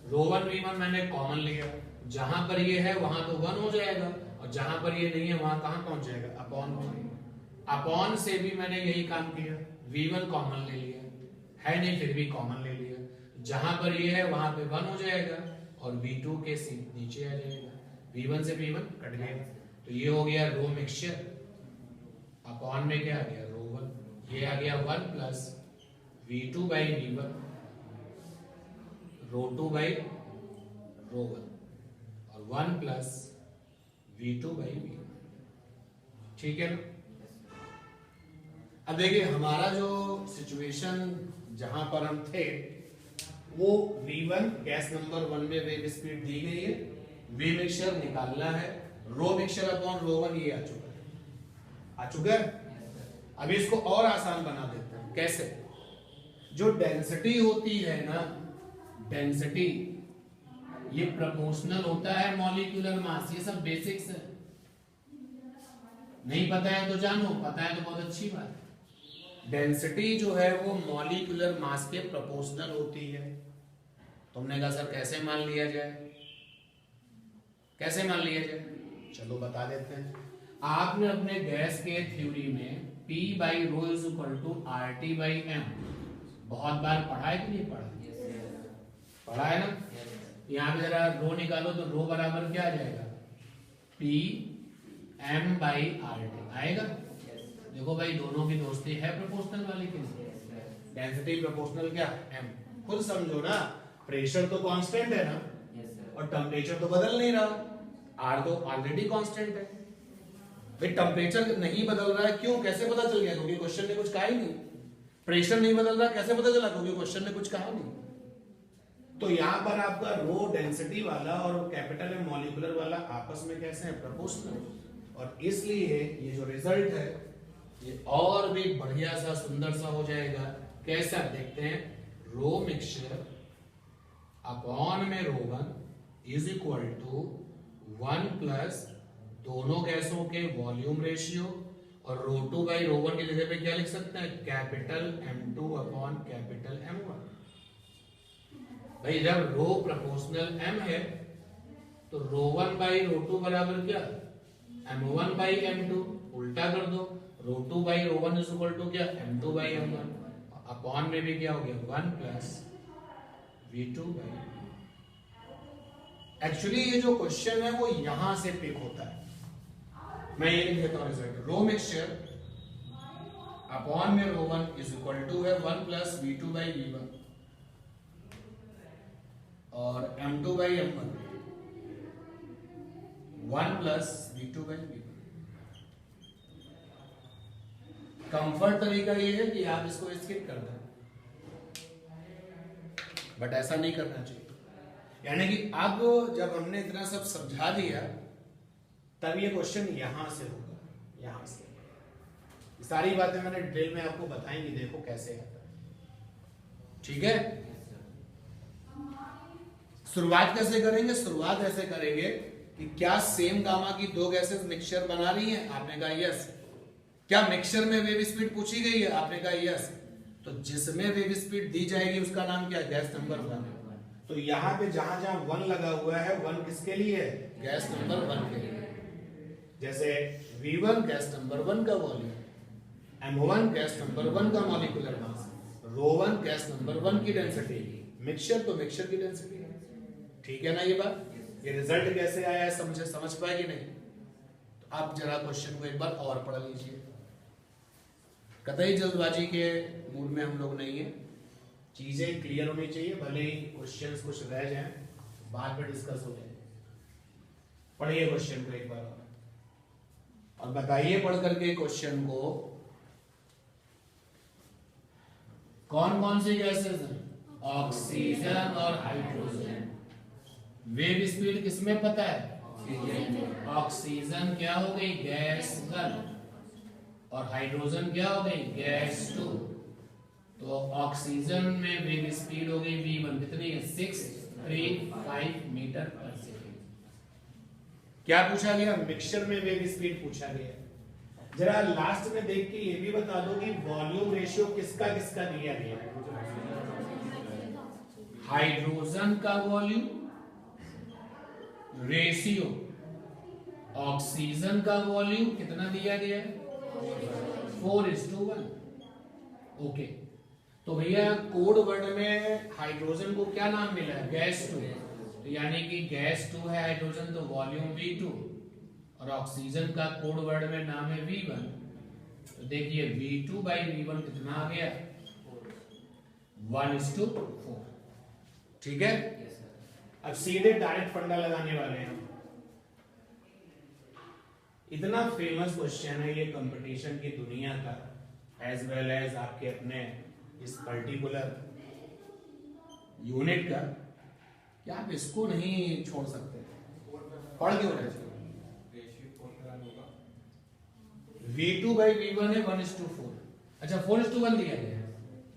[SPEAKER 1] रो1 V1 मैंने कॉमन लिया, जहां पर ये है वहां तो 1 हो जाएगा और जहां पर ये नहीं है वहां कहां पहुंच जाएगा, अपॉन में। अपॉन से भी मैंने यही काम किया, V1 कॉमन ले लिया है नहीं, फिर भी कॉमन ले लिया, जहां पर ये है वहां पे 1 हो जाएगा और V2 के नीचे आ जाएगा, V1 से V1 कट गया। तो ये हो गया रो मिक्सचर, अपॉन में क्या आ गया रो1, ये आ गया 1 प्लस V2 बाई V1 रो2 बाई रो1 और 1 प्लस V2 बाई V1। ठीक है ना। अब देखिए हमारा जो सिचुएशन जहां पर हम थे वो V1 गैस नंबर 1 में वेव स्पीड दी गई है, वी मिक्सचर निकालना है, रो मिक्सचर अपॉन रो1 ये आ चुका है। अभी इसको और आसान बना देते हैं। कैसे, जो डेंसिटी होती है ना, डेंसिटी ये प्रोपोर्शनल होता है मॉलिक्यूलर मास। ये सब बेसिक्स है, नहीं पता है तो जानो, पता है तो बहुत अच्छी बात है। डेंसिटी जो है वो मॉलिक्यूलर मास के प्रोपोर्शनल होती है। तुमने कहा सर कैसे मान लिया जाए, कैसे मान लिया जाए, चलो बता देते हैं। आपने अपने गैस के थ्योरी में P by rho is equal to RT by M बहुत बार पढ़ा है कि नहीं पढ़ा, पढ़ा है ना। यहाँ पे जरा रो निकालो तो रो बराबर क्या आ जाएगा, P M बाई RT आएगा। देखो भाई दोनों की दोस्ती है प्रोपोर्शनल वाली की, डेंसिटी प्रोपोर्शनल क्या M। खुद समझो ना, प्रेशर तो कांस्टेंट है ना और टेम्परेचर तो बदल नहीं रहा, R तो ऑलरेडी कांस्टेंट है। भाई टेम्परेचर नहीं बदल रहा है, क्यों, कैसे पता चल गया, क्योंकि क्वेश्चन ने कुछ कहा ही नहीं। प्रेशर नहीं बदल रहा, कैसे पता चला, क्योंकि क्वेश्चन ने कुछ कहा नहीं। तो यहां पर आपका रो डेंसिटी वाला और कैपिटल एम मॉलिक्यूलर वाला आपस में कैसे है, प्रोपोर्शनल। और इसलिए ये जो रिजल्ट है ये और भी बढ़िया सा सुंदर सा हो जाएगा। कैसा, देखते हैं। रो मिक्सचर अपॉन में रो1 इज इक्वल टू 1 प्लस दोनों गैसों के वॉल्यूम रेशियो और रो2 बाई रो1 की जगह पे क्या लिख सकते हैं, capital M2 upon capital M1। भाई जब रो प्रोपोर्शनल M है तो रो1 बाई रो2 बराबर क्या, M1 बाई M2। उल्टा कर दो, रो2 बाई रो1 इज इक्वल टू क्या, M2 बाई M1। अपॉन में भी क्या हो गया, 1 प्लस V2 बाई। एक्चुअली ये जो क्वेश्चन है वो यहां से पिक होता है, मैं ये लिख देता हूं रिजल्ट। रो मिक्सचर अपॉन में रो1 इज इक्वल टू है 1 प्लस V2 बाई V1 और m2 by m1 1 plus v2 by v1। Comfort तरीका ये है कि आप इसको स्किप कर दें, बट ऐसा नहीं करना चाहिए। यानी कि अब जब हमने इतना सब समझा दिया तब ये क्वेश्चन यहां से होगा, यहां से। सारी बातें मैंने डिटेल में आपको बताएंगी, देखो कैसे आता है। ठीक है, शुरुआत कैसे करेंगे? शुरुआत ऐसे करेंगे कि क्या सेम गामा की दो गैसेस मिक्सचर बना रही हैं? आपने कहा यस। क्या मिक्सचर में वेव स्पीड पूछी गई है? आपने कहा यस। तो जिसमें वेव स्पीड दी जाएगी उसका नाम क्या है? Gas number 1। तो यहाँ पे जहां जहां 1 लगा हुआ है, 1 किसके लिए है? गैस नंबर 1 के लिए। जैसे V1 गैस नंबर 1 का वॉल्यूम, M1 गैस नंबर 1 का मॉलिक्यूलर मास, ρ1 गैस नंबर 1 की डेंसिटी, मिक्सचर तो मिक्सचर की डेंसिटी। ठीक है ना ये बात? ये रिजल्ट कैसे आया है समझ पाए कि नहीं? तो आप जरा क्वेश्चन को एक बार और पढ़ लीजिए। कतई जल्दबाजी के मूड में हम लोग नहीं है, चीजें क्लियर होनी चाहिए, भले ही क्वेश्चंस कुछ रह जाएं, बाद में डिस्कस हो जाए। पढ़िए क्वेश्चन को एक बार और बताइए पढ़ करके क्वेश्चन को, कौन कौन सी गैसेस हैं? ऑक्सीजन और हाइड्रोजन। वेव स्पीड किसमें पता है? ऑक्सीजन क्या हो गई? गैस 1। और हाइड्रोजन क्या हो गई? गैस 2। तो ऑक्सीजन में वेव स्पीड हो गई v1, कितनी है? 635 मीटर पर सेकेंड। क्या पूछा गया? मिक्सचर में वेव स्पीड पूछा गया। जरा लास्ट में देख के ये भी बता दो कि वॉल्यूम रेशियो किसका किसका दिया गया है? हाइड्रोजन का वॉल्यूम रेशियो ऑक्सीजन का वॉल्यूम कितना दिया गया है? 4:1। ओके, तो भैया कोड वर्ड में हाइड्रोजन को क्या नाम मिला है? गैस 2। तो यानी कि गैस 2 है हाइड्रोजन, तो वॉल्यूम V2। और ऑक्सीजन का कोड वर्ड में नाम है V1। तो देखिए V2 बाई V1 कितना आ गया? 1:4। ठीक है, अब सीधे डायरेक्ट फंडा लगाने वाले हैं। इतना फेमस क्वेश्चन है ये कंपटीशन की दुनिया का, एज वेल एज आपके अपने इस पर्टिकुलर यूनिट का, क्या आप इसको नहीं छोड़ सकते? पढ़ के होना चाहिए। V2 बाई V1 है 1:4। अच्छा 4:1 दिया गया है।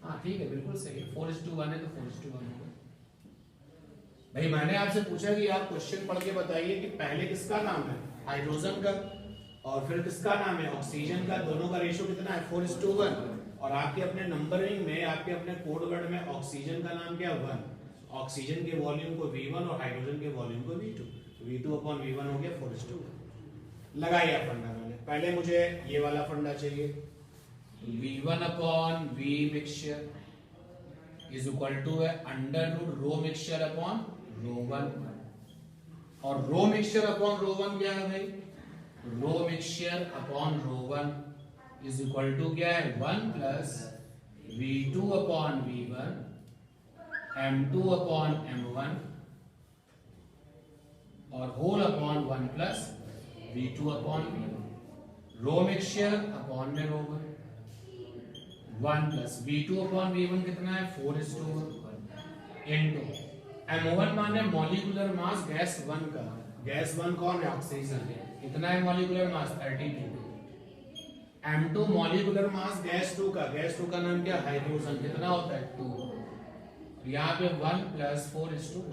[SPEAKER 1] हाँ ठीक है, बिल्कुल सही है। 4:1 है तो 4:1 होगा। भाई मैंने आपसे पूछा कि आप क्वेश्चन पढ़ के बताइए कि पहले किसका नाम है? हाइड्रोजन का, और फिर किसका नाम है? ऑक्सीजन का। दोनों का रेशियो कितना है? 4:1। और आपके अपने नंबरिंग में, आपके अपने कोड वर्ड में ऑक्सीजन का नाम क्या? 1। ऑक्सीजन के वॉल्यूम को V1 और हाइड्रोजन के वॉल्यूम को V2। V2/V1 हो गया 4:1। लगाइए फंडा। मैंने पहले मुझे ये वाला फंडा चाहिए, V1/V mixture is equal to है √ρ मिक्सचर अपॉन ρ1। और ρ मिक्सचर अपॉन ρ1 क्या है भाई? ρ mixture upon ρ1 is equal to क्या है? 1 प्लस V2/V1 M2/M1 और whole upon 1 plus V2/V1। Rho mixture upon में ρ1, 1 प्लस V2/V1 कितना है? 4:1 इनटू M1 माने मॉलिक्यूलर मास गैस 1 का। गैस 1 कौन है? ऑक्सीजन। कितना है molecular mass? 32। M2 molecular mass gas 2 का। गैस 2 का नाम क्या? हाइड्रोजन। कितना होता है? 2। यहाँ पे 1 प्लस 4:1।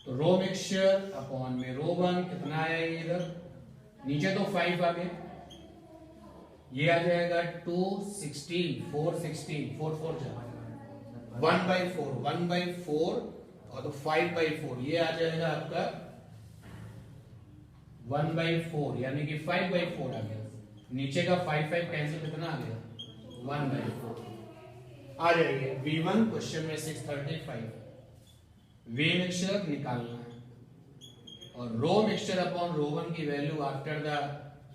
[SPEAKER 1] तो रो मिक्सचर अपॉन में ρ1 कितना है? इधर नीचे तो 5 आ गए, ये आ जाएगा 216, 416, 4 जाएगा 1/4 और तो 5/4, ये आ जाएगा आपका 1/4, यानी कि 5/4 आ गया। नीचे का 5 कैंसिल, कितना आ गया? 1/4 आ जाएगी। V1 क्वेश्चन में 635 वे मिक्सचर निकालना है और रो मिक्सचर अपॉन ρ1 की value after the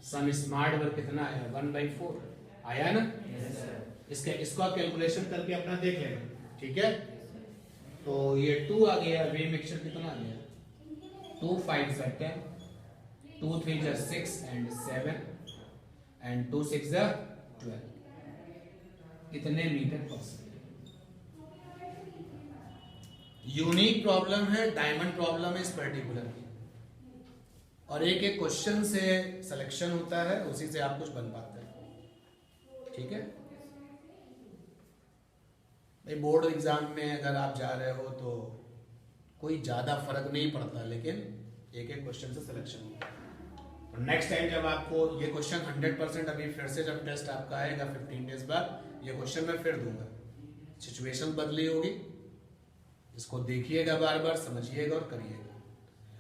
[SPEAKER 1] some smart work कितना है? 1/4 आया ना? इसके इसको आप कैलकुलेशन करके अपना देख लेना, ठीक है? तो ये 2 आ गया, वे मिक्सचर कितना आ गया, 2 5 ज़ा 10, 2 3 ज़ा 6 एंड 7 एंड 2 6 ज़ा 12, इतने metre per second. Unique problem है, डायमंड प्रॉब्लम है इस पर्टिकुलर की, और एक एक क्वेश्चन से सिलेक्शन होता है, उसी से आप कुछ बन पाते हैं। ठीक है भाई, बोर्ड एग्जाम में अगर आप जा रहे हो तो कोई ज्यादा फर्क नहीं पड़ता, लेकिन एक एक क्वेश्चन से सिलेक्शन होता है। और नेक्स्ट टाइम जब आपको ये क्वेश्चन 100% अभी फिर से जब टेस्ट आपका आएगा 15 डेज बाद, ये क्वेश्चन मैं फिर दूंगा, सिचुएशन बदली होगी, इसको देखिएगा बार बार, समझिएगा और करिएगा।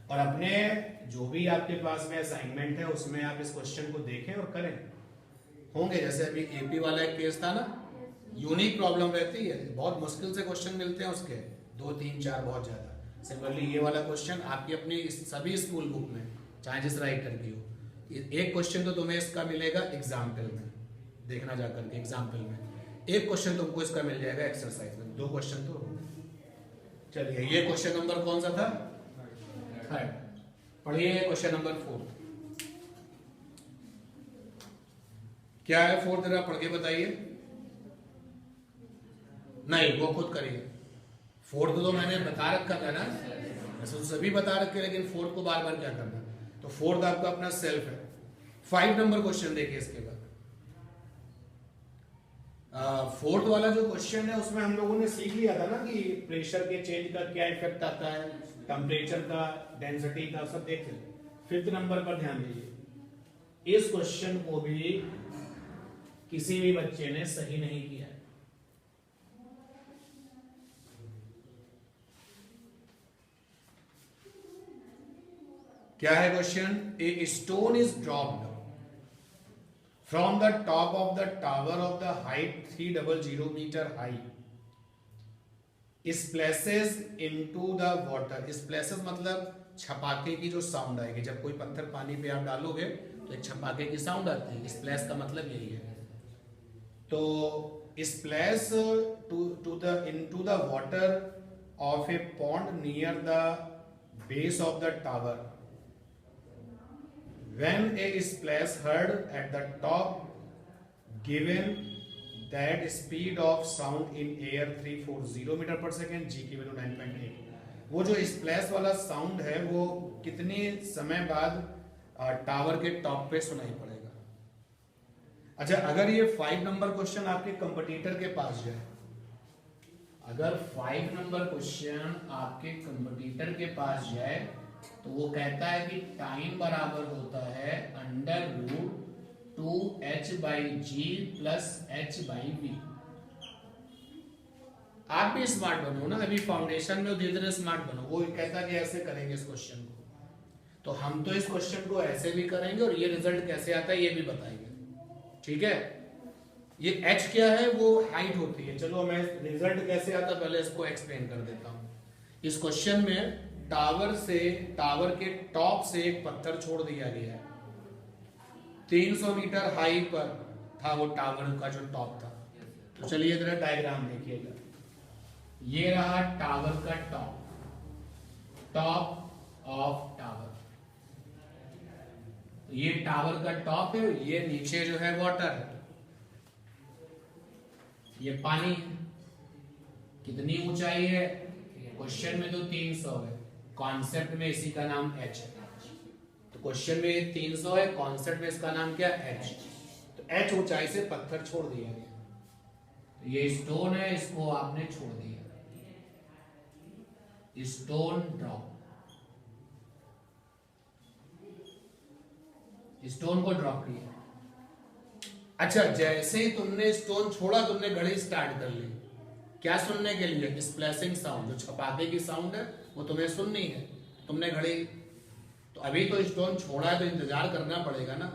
[SPEAKER 1] और अपने जो भी आपके पास में असाइनमेंट है उसमें आप इस क्वेश्चन को देखें और करें, होंगे। जैसे अभी एपी वाला एक केस था ना, यूनिक प्रॉब्लम रहती है, बहुत मुश्किल से क्वेश्चन मिलते हैं उसके 2 3 4 बहुत ज्यादा। सिमिलरली ये वाला क्वेश्चन आपकी अपनी सभी स्कूल बुक में चाहे जिस राइटर की हो, एक क्वेश्चन तो तुम्हें इसका मिलेगा एग्जाम्पल में, देखना जाकर के एग्जाम्पल में, एक क्वेश्चन तुमको इसका मिल जाएगा एक्सरसाइज में, 2 क्वेश्चन तो होंगे। चलिए ये क्वेश्चन नंबर कौन सा था, 3rd। पढ़िए क्वेश्चन नंबर 4 क्या है। 4 जरा पढ़ के बताइए। नहीं, वो खुद करिए। 4 तो मैंने बता रखा था ना, ऐसे तो सभी बता रखे, लेकिन 4 को बार बार क्या करना। तो 4 आपका अपना सेल्फ है। 5 नंबर क्वेश्चन देखिए इसके बाद। 4th वाला जो क्वेश्चन है उसमें हम लोगों ने सीख लिया था ना कि प्रेशर के चेंज का क्या इफेक्ट आता है, टेम्परेचर का, डेंसिटी का, सब देख लें। 5th नंबर पर ध्यान दीजिए। इस क्वेश्चन को भी किसी भी बच्चे ने सही नहीं किया है। क्या है question, a stone is dropped from the top of the tower of the height 300 metre high, splashes into the water. Splashes मतलब छपाके की जो साउंड आएगी, जब कोई पत्थर पानी पे आप डालोगे तो एक छपाके की साउंड आती है, स्प्लैश का मतलब यही है। तो splash into the water of A pond near the base of the tower, when a splash heard at the top, given that speed of sound in air 340 metre per second, जी की value 9.8। वो जो splash वाला sound है वो कितने समय बाद tower के टॉप पे सुनाई पड़ेगा। अच्छा, अगर ये 5 नंबर क्वेश्चन आपके कंपटीटर के पास जाए, अगर 5 नंबर क्वेश्चन आपके कंपटीटर के पास जाए तो वो कहता है कि टाइम बराबर होता है √2h/g + h/v। आप भी स्मार्ट बनो ना, अभी फाउंडेशन में धीरे धीरे स्मार्ट बनो। वो कहता है कि ऐसे करेंगे इस क्वेश्चन को, तो हम तो इस क्वेश्चन को ऐसे भी करेंगे और ये रिजल्ट कैसे आता है ये भी बताएंगे। ठीक है, ये h क्या है, वो हाइट होती है। चलो मैं रिजल्ट कैसे आता है पहले इसको एक्सप्लेन कर देता हूं। इस क्वेश्चन में टावर के टॉप से एक पत्थर छोड़ दिया गया है, 300 मीटर हाई पर था वो टावर का जो टॉप था। तो चलिए जरा डायग्राम देखिएगा। ये रहा टावर का टॉप ऑफ टावर। ये टावर का टॉप है, ये नीचे जो है वाटर है, ये पानी है। कितनी ऊंचाई है, क्वेश्चन में तो 300 है, कॉन्सेप्ट में इसी का नाम h है। तो क्वेश्चन में 300 है, कॉन्सेप्ट में इसका नाम क्या h। तो h ऊंचाई से पत्थर छोड़ दिया गया। तो ये स्टोन है, इसको आपने छोड़ दिया, स्टोन ड्रॉप, स्टोन को ड्रॉप किया। अच्छा, जैसे ही तुमने स्टोन छोड़ा, तुमने घड़ी स्टार्ट कर ली। क्या सुनने के लिए, स्प्लैशिंग साउंड, जो छपाके की साउंड है वो तुम्हें सुननी है। तुमने घड़ी, तो अभी तो स्टोन छोड़ा है तो इंतजार करना पड़ेगा ना।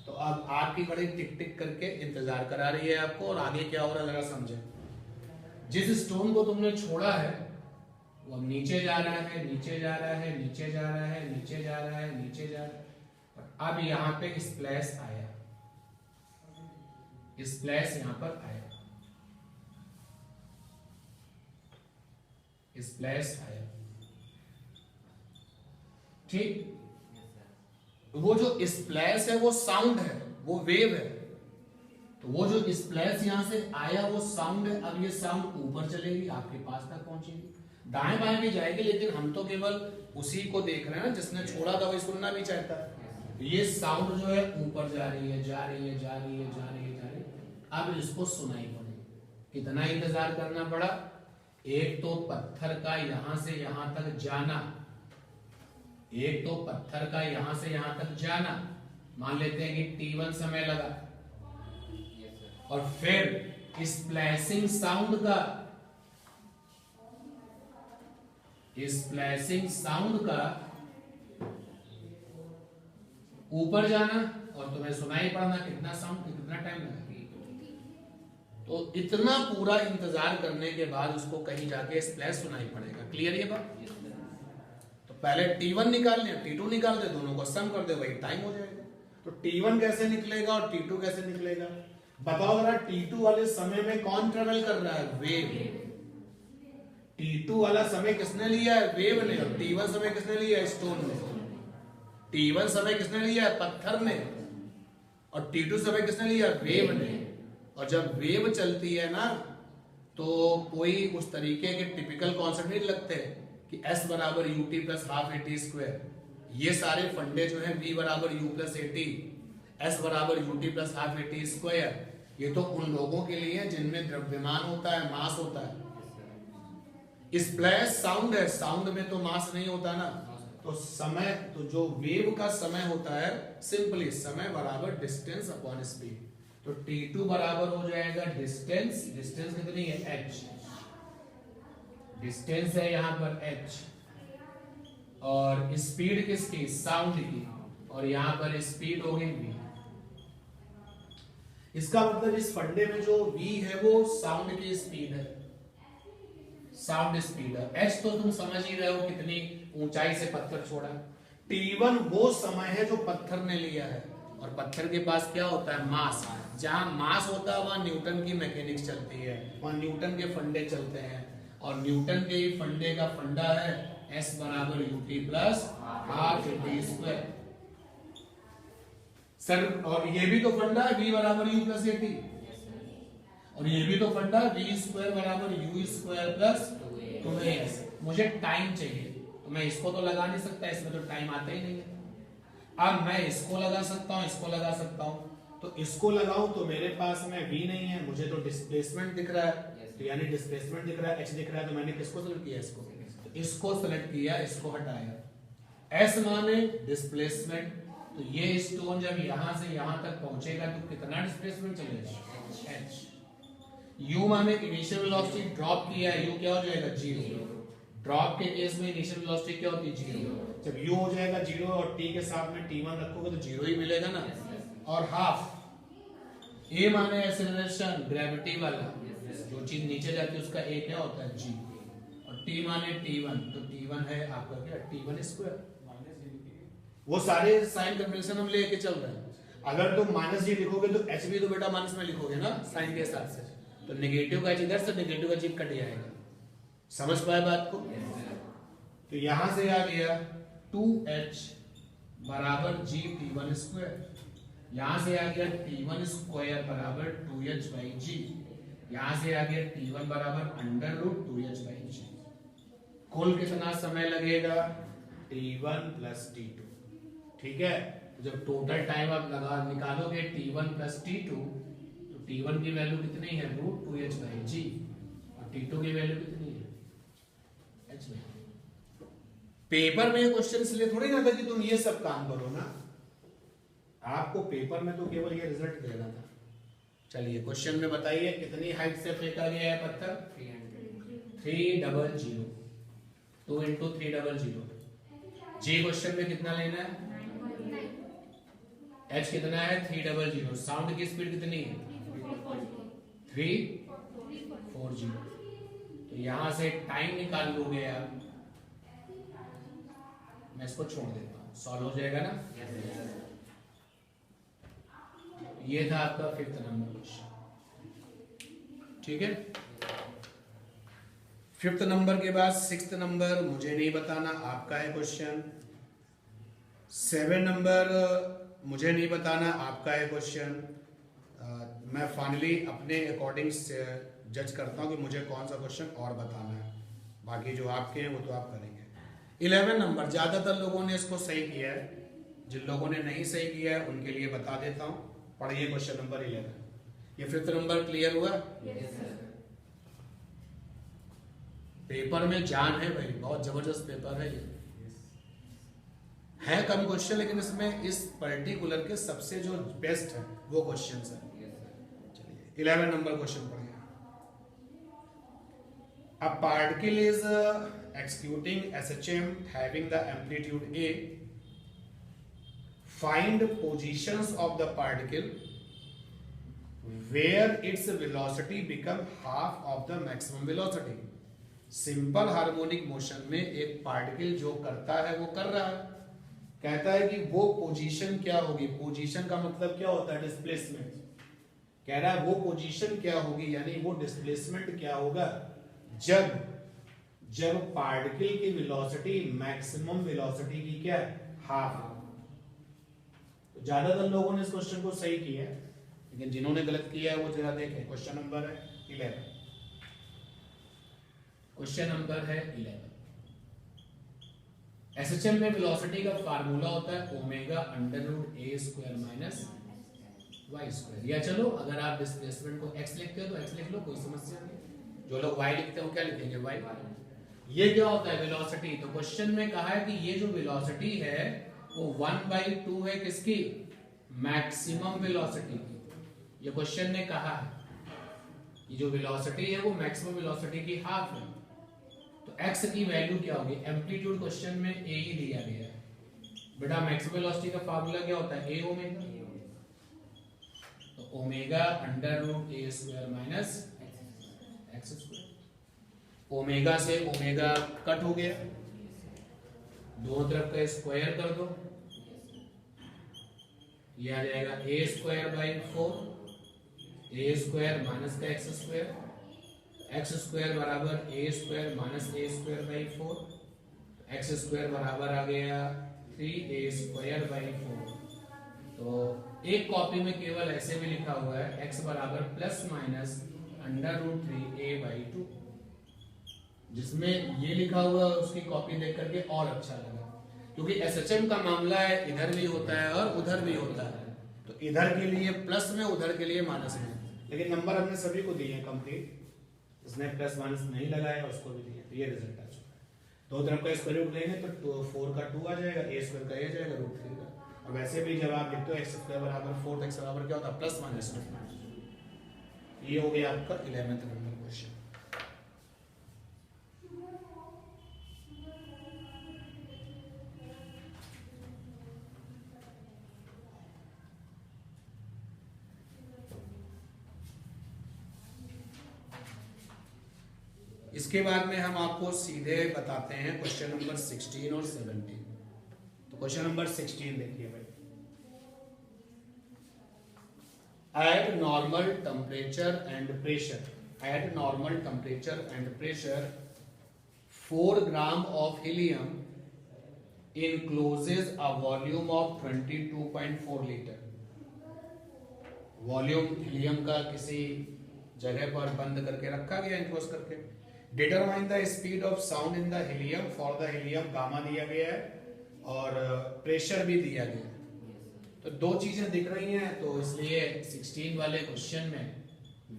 [SPEAKER 1] तो अब आपकी घड़ी टिक टिक करके इंतजार करा रही है आपको, और आगे क्या हो रहा है जरा समझे। जिस स्टोन को तुमने छोड़ा है वो नीचे जा रहा है, नीचे जा रहा है, नीचे जा रहा है, नीचे जा रहा है, नीचे जा रहा है। अब यहां पे स्प्लैश आया, स्प्लैश यहां पर आया। स्प्लैश आया, ठीक। वो जो स्प्लैश है वो साउंड है, वो वेव है। तो वो जो स्प्लैश यहां से आया वो साउंड है। अब ये साउंड ऊपर चलेगी, आपके पास तक पहुंचेगी, दाएं बाएं भी जाएगी, लेकिन हम तो केवल उसी को देख रहे हैं ना जिसने छोड़ा था, वही सुनना भी चाहता है। ये साउंड जो है ऊपर जा रही है, जा रही है, जा रही है, जा रही है, जा रही है। अब इसको सुनाई पड़ेगी। कितना इंतजार करना पड़ा? एक तो पत्थर का यहां से यहां तक जाना, एक तो पत्थर का यहां से यहां तक जाना, मान लेते हैं कि T1 समय लगा, और फिर स्प्लैशिंग साउंड का, स्प्लैशिंग साउंड का ऊपर जाना, और तुम्हें सुनाई पड़ना। कितना साउंड, कितना टाइम लगा? तो इतना पूरा इंतजार करने के बाद उसको कहीं जाके स्प्लैश सुनाई पड़ेगा। क्लियर ये बात? तो पहले T1 निकालने, T2 निकाल दे, दोनों को सम कर दे, वही टाइम हो जाएगा। तो T1 कैसे निकलेगा और T2 कैसे निकलेगा? बताओ जरा, T2 वाले समय में कौन ट्रेवल कर रहा है? वेव। T2 वाला समय किसने लिया है? वेव ने। और T1 समय किसने लिया है? स्टोन ने। T1 समय किसने लिया है? पत्थर ने। और T2 समय किसने लिया? वेव ने। और जब वेव चलती है ना, तो कोई उस तरीके के टिपिकल कॉन्सेप्ट नहीं लगते कि S बराबर UT plus half AT square. ये सारे फंडे जो हैं, V बराबर U प्लस AT, S बराबर UT plus half AT square, ये तो उन लोगों के लिए है जिनमें द्रव्यमान होता है, मास होता है। स्प्लैश साउंड है, साउंड में तो मास नहीं होता ना। तो समय, तो जो वेव का समय होता है, सिंपली समय बराबर डिस्टेंस अपॉन स्पीड। तो T2 बराबर हो जाएगा डिस्टेंस, डिस्टेंस कितनी है? h, डिस्टेंस है यहां पर h, और स्पीड किसकी? साउंड की, और यहां पर स्पीड होगी v। इसका मतलब इस फंडे में जो v है वो साउंड की स्पीड है, साउंड स्पीड है। h तो तुम समझ ही रहे हो कितनी ऊंचाई से पत्थर छोड़ा। T1 वो समय है जो पत्थर ने लिया है, और पत्थर के पास क्या होता है? मास। जहां मास होता है वहां न्यूटन की मैकेनिक्स चलती है, वहां न्यूटन के फंडे चलते हैं, और न्यूटन के ही फंडे का फंडा है S बराबर UT plus half AT square. Sir, और ये भी तो फंडा है V बराबर U प्लस AT, और ये भी तो फंडा है V स्क्वायर बराबर U स्क्वायर प्लस 2AS। मुझे टाइम चाहिए, तो मैं इसको तो लगा नहीं सकता, इसमें तो टाइम आता ही नहीं है। अब मैं इसको लगा सकता हूं, इसको लगा सकता हूं। तो इसको लगाऊं तो मेरे पास में V नहीं है, मुझे तो डिस्प्लेसमेंट दिख रहा है, तो यानी डिस्प्लेसमेंट दिख रहा है, H दिख रहा है, तो मैंने किसको सेलेक्ट किया? इसको। तो इसको सेलेक्ट किया, इसको हटाया। S माने डिस्प्लेसमेंट, तो ये स्टोन जब यहां से यहां तक पहुंचेगा तो कितना डिस्प्लेसमेंट चलेगा? H। U माने इनिशियल वेलोसिटी ड्रॉप किया है, U क्या हो जाएगा? 0। ड्रॉप के केस में इनिशियल वेलोसिटी क्या होती है? 0। जब U हो जाएगा 0 और T के साथ में T1 रखोगे तो 0 ही मिलेगा ना। और हाफ। A माने एक्सेलरेशन, ग्रेविटी वाला, जो चीज नीचे जाती है उसका A क्या होता है? G। और T माने T1, तो T1 है आपका क्या? T1 square. वो सारे साइन कन्वेंशन हम लेके चल रहे हैं। अगर तुम माइनस G लिखोगे तो H भी तो बेटा माइनस में लिखोगे ना, साइन के हिसाब से। तो नेगेटिव का इधर से, नेगेटिव का चिन्ह कट जाएगा। समझ पाए बात को? तो यहां से आ गया 2H बराबर G T1 स्क्वायर, यहां से आ गया T1 स्क्वायर बराबर 2H बाई G, यहां से आ गया T1 बराबर under root 2H by G। कुल कितना समय लगेगा? T1 plus T2। ठीक है, जब टोटल टाइम आप लगा निकालोगे T1 प्लस T2, तो T1 की वैल्यू कितनी है? रूट 2H बाई G, और T2 की वैल्यू कितनी है? H by. पेपर में क्वेश्चन इसलिए थोड़ी ना था कि तुम ये सब काम करो ना, आपको पेपर में तो केवल ये रिजल्ट देना था। चलिए क्वेश्चन में बताइए कितनी हाइट से फेंका गया है पत्थर? 300। 2 इंटू 300। जी क्वेश्चन में कितना लेना है? H कितना है? 300। साउंड की स्पीड कितनी है? 340। तो यहां से टाइम निकाल लोगे आप, मैं इसको छोड़ देता हूं, सॉल्व हो जाएगा ना। ये था आपका 5th नंबर क्वेश्चन। ठीक है, 5th नंबर के बाद 6th नंबर मुझे नहीं बताना, आपका है क्वेश्चन। 7 नंबर मुझे नहीं बताना, आपका है क्वेश्चन। मैं फाइनली अपने अकॉर्डिंग जज करता हूँ कि मुझे कौन सा क्वेश्चन और बताना है, बाकी जो आपके हैं वो तो आप करेंगे। 11 नंबर ज़्यादातर लोगों ने इसको सही किया है, जिन लोगों ने नहीं सही किया है उनके लिए बता देता हूँ। पढ़िए क्वेश्चन नंबर 11। ये 5th नंबर क्लियर हुआ? पेपर में जान है भाई, बहुत जबरदस्त पेपर है ये। है कम क्वेश्चन लेकिन इसमें इस पर्टिकुलर के सबसे जो बेस्ट है वो क्वेश्चन है। चलिए 11 नंबर क्वेश्चन पढ़िए। A particle is executing SHM having the amplitude A. Find positions of the particle where its velocity become half of the maximum velocity. Simple harmonic motion में एक पार्टिकल जो करता है वो कर रहा है, कहता है कि वो पोजीशन क्या होगी। पोजीशन का मतलब क्या होता है? डिस्प्लेसमेंट। कह रहा है वो पोजीशन क्या होगी, यानी वो डिस्प्लेसमेंट क्या होगा जब पार्टिकल की वेलोसिटी मैक्सिमम वेलोसिटी की क्या हाफ। तो ज्यादातर लोगों ने इस क्वेश्चन को सही किया है, लेकिन जिन्होंने गलत किया है वो जरा देखें। क्वेश्चन नंबर है 11। क्वेश्चन नंबर है 11। एसएचएम में वेलोसिटी का फार्मूला होता है omega under root A square minus Y square. या चलो अगर आप डिस्प्लेसमेंट को एक्स लिखते हो तो एक्स लिख लो, कोई समस्या नहीं। जो लोग y लिखते हो क्या लिखेंगे? y। ये क्या होता है? वेलोसिटी। तो क्वेश्चन में कहा है कि ये जो वेलोसिटी है वो 1/2 है किसकी? मैक्सिमम वेलोसिटी की। ये क्वेश्चन ने कहा है ये जो वेलोसिटी है वो मैक्सिमम वेलोसिटी की हाफ है। तो x की वैल्यू क्या होगी? एम्पलीट्यूड क्वेश्चन में a ही दिया गया है बेटा। मैक्सिमम वेलोसिटी का फार्मूला क्या होता है? a omega. तो omega under root A square minus X square. Omega से ओमेगा कट हो गया, दोनों तरफ का स्क्वायर कर दो, ये आ जाएगा A square by 4, A square minus का एक्स स्क्वायर, एक्स स्क्वायर बराबर A square minus A square by 4, X square बराबर आ गया 3a स्क्वायर बाई 4। तो एक कॉपी में केवल ऐसे भी लिखा हुआ है x बराबर plus minus under root 3a by 2। जिसमें ये लिखा हुआ है उसकी कॉपी देख करके और अच्छा लगा, क्योंकि एसएचएम का मामला है, इधर भी होता है और उधर भी होता है। तो इधर के लिए प्लस में, उधर के लिए माइनस में, लेकिन नंबर हमने सभी को दिए हैं कंप्लीट। इसने प्लस माइनस नहीं लगाया उसको भी दिए, तो ये रिजल्ट आ चुका है। दो तरफ का स्क्वायर रूट लेंगे तो 4 का 2 आ जाएगा, a स्क्वायर का a जाएगा रूट 3 का। और वैसे भी जब आप लिखते हो x स्क्वायर बराबर 4 तो x बराबर क्या होता है? Plus minus. ये हो गया आपका 11th नंबर क्वेश्चन। इसके बाद में हम आपको सीधे बताते हैं क्वेश्चन नंबर 16 और 17। तो क्वेश्चन नंबर 16 देखिए भाई। At normal temperature and pressure, 4 gram of helium encloses a volume of 22.4 liter। Volume helium का किसी जगह पर बंद करके रखा गया, इनक्लोज करके। Determine the speed of sound in the helium. For the helium gamma दिया गया है और प्रेशर भी दिया गया है। तो दो चीजें दिख रही हैं, तो इसलिए 16 वाले क्वेश्चन में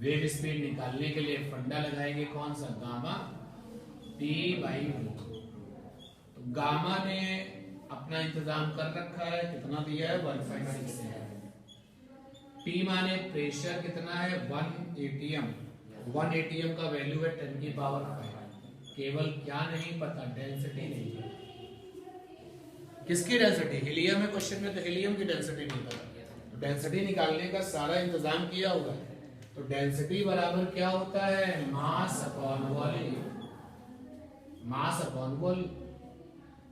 [SPEAKER 1] वेव स्पीड निकालने के लिए फंडा लगाएंगे कौन सा? Gamma P by v। तो गामा ने अपना इंतजाम कर रखा है, कितना दिया है? 1.6 है। P माने प्रेशर कितना है? 1 atm। 1 atm का वैल्यू है 10 की पावर 5। केवल क्या नहीं पता? डेंसिटी नहीं है। किसकी डेंसिटी? हीलियम है क्वेश्चन में, तो हीलियम की डेंसिटी नहीं पता। तो डेंसिटी निकालने का सारा इंतजाम किया होगा। तो डेंसिटी बराबर क्या होता है? Mass upon volume. Mass upon volume.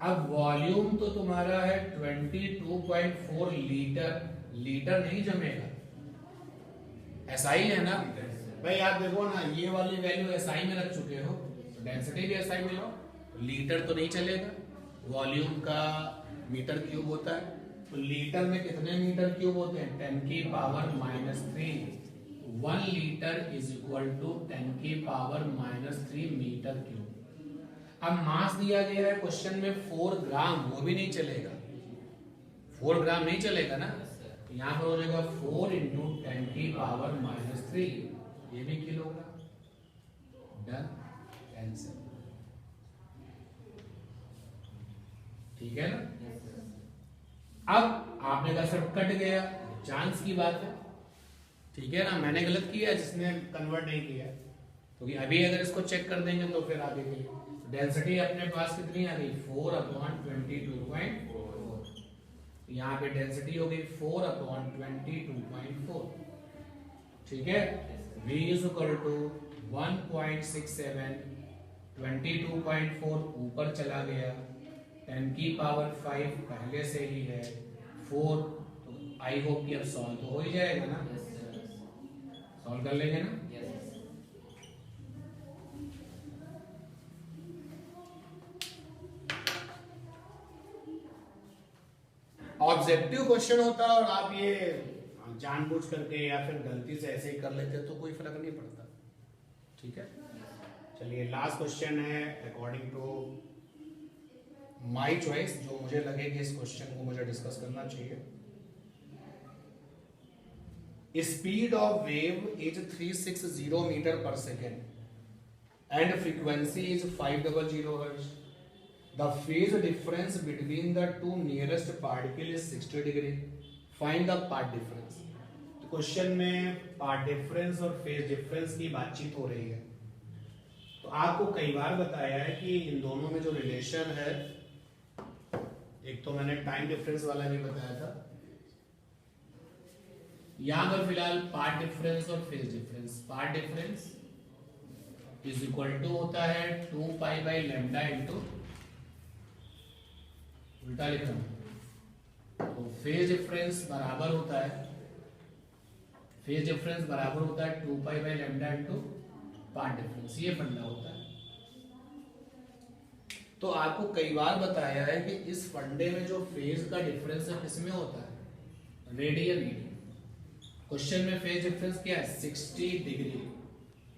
[SPEAKER 1] अब वॉल्यूम तो तुम्हारा है 22.4 लीटर। लीटर नहीं जमेगा, ऐसा ही है ना भाई। आप देखो ना, ये वाली वैल्यू एसआई में रख चुके हो, डेंसिटी भी ऐसा ही मिला, लीटर तो नहीं चलेगा, वॉल्यूम का मीटर क्यूब होता है, तो लीटर में कितने मीटर क्यूब होते हैं 10 की power -3, 1 litre is equal to 10 की पावर -3 मीटर क्यूब। अब मास दिया गया है क्वेश्चन में 4 ग्राम, वो भी नहीं चलेगा, 4 ग्राम नहीं चलेगा ना, यहाँ पर हो जाएगा 4 इंटू 10 की पावर -3, ये भी किलोग्राम। डन, आंसर ठीक है ना। अब आपने कहा सर कट गया, चांस की बात है, ठीक है ना, मैंने गलत किया जिसने कन्वर्ट नहीं किया, क्योंकि अभी अगर इसको चेक कर देंगे तो फिर आगे के डेंसिटी अपने पास कितनी आ गई 4/22.4, यहाँ पे डेंसिटी हो गई 4/22.4, ठीक है। V इज इक्वल टू 1.67, 22.4 ऊपर चला गया, 10 की पावर 5 पहले से ही है 4, तो आई होप कि अब सॉल्व तो हो ही जाएगा ना, सॉल्व कर लेंगे ना। ऑब्जेक्टिव क्वेश्चन होता है और आप ये जानबूझ करके या फिर गलती से ऐसे ही कर लेते तो कोई फर्क नहीं पड़ता, ठीक है। चलिए लास्ट क्वेश्चन है अकॉर्डिंग टू माय चॉइस, जो मुझे लगे कि इस क्वेश्चन को मुझे डिस्कस करना चाहिए। Speed of wave is 360 metre per second and frequency is 500 hertz. The phase difference between the two nearest particle is 60 degree. Find the path difference. तो क्वेश्चन में पाथ डिफरेंस और फेज डिफरेंस की बातचीत हो रही है। तो आपको कई बार बताया है कि इन दोनों में जो रिलेशन है, एक तो मैंने टाइम डिफरेंस वाला भी बताया था, यहां पर फिलहाल पाथ डिफरेंस और phase difference, path difference is equal to होता है 2π/λ इंटू, उल्टा लिख रहा हूं, तो फेज डिफरेंस बराबर होता है, फेज डिफरेंस बराबर होता है 2π/λ इंटू पाथ डिफरेंस, ये फंडा होता है। तो आपको कई बार बताया है कि इस फंडे में जो फेज का डिफरेंस है किसमें होता है, रेडियन मीडियन। क्वेश्चन में फेज डिफरेंस क्या है 60 डिग्री,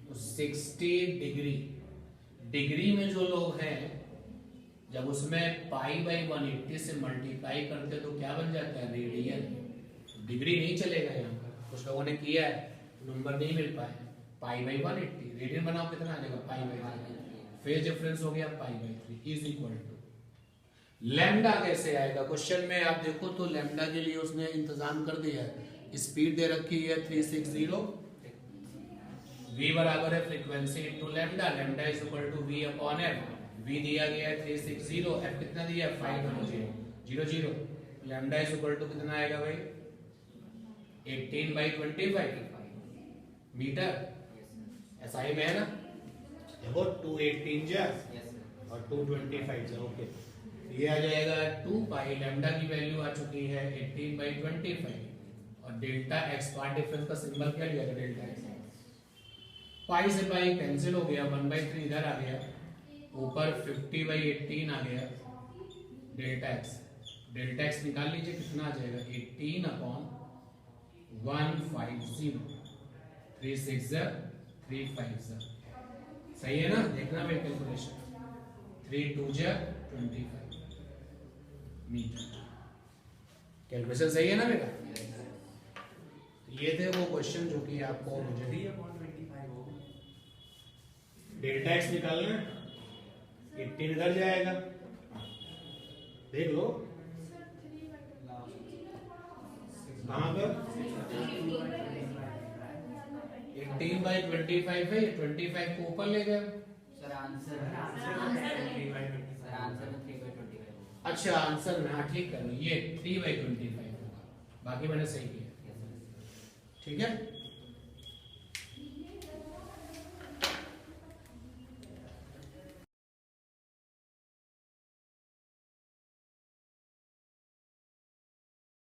[SPEAKER 1] तो 60 डिग्री, डिग्री में जो लोग हैं जब उसमें π/180 से मल्टीप्लाई करते तो क्या बन जाता है रेडियन, डिग्री नहीं चलेगा यहाँ पर, कुछ लोगों ने किया है नंबर नहीं मिल पाए, π/180 रेडियन बनाओ कितना आ जाएगा π/3, फेज डिफरेंस हो गया π/3 इज इक्वल टू लैम्डा। कैसे आएगा क्वेश्चन में आप देखो तो लैम्डा के लिए उसने इंतजाम कर दिया है, स्पीड दे रखी है 360, v बराबर है frequency into lambda, lambda is equal to v upon f, v दिया गया है 360, f कितना दिया है 500, लैम्डा इज इक्वल टू कितना आएगा भाई 18/25 मीटर, एसआई में है ना, देखो 218 जा और 225 जा, ओके, ये आ जाएगा 2π, लैम्डा की वैल्यू आ चुकी है 18/25 और डेल्टा x, पार्ट डिफरेंस का सिंबल क्या लिया था डेल्टा x, पाई से पाई कैंसिल हो गया, 1/3 इधर आ गया, ऊपर 50/18 आ गया, डेल्टा x निकाल लीजिए कितना आ जाएगा 18/150, 3 6 3 5, सही है ना, देखना मेरी कैलकुलेशन, 3 2 25 मीटर, कैलकुलेशन सही है ना बेटा। ये थे वो क्वेश्चन जो कि आपको मुझे डेल्टा x निकालना, 18 इधर जाएगा, देख लो कहां पर 18/25 है, 25 को ऊपर ले गए
[SPEAKER 2] सर, आंसर में 3/25।
[SPEAKER 1] अच्छा आंसर में, हाँ ठीक है, ये 3/25 होगा, बाकी मैंने सही किया, ठीक है।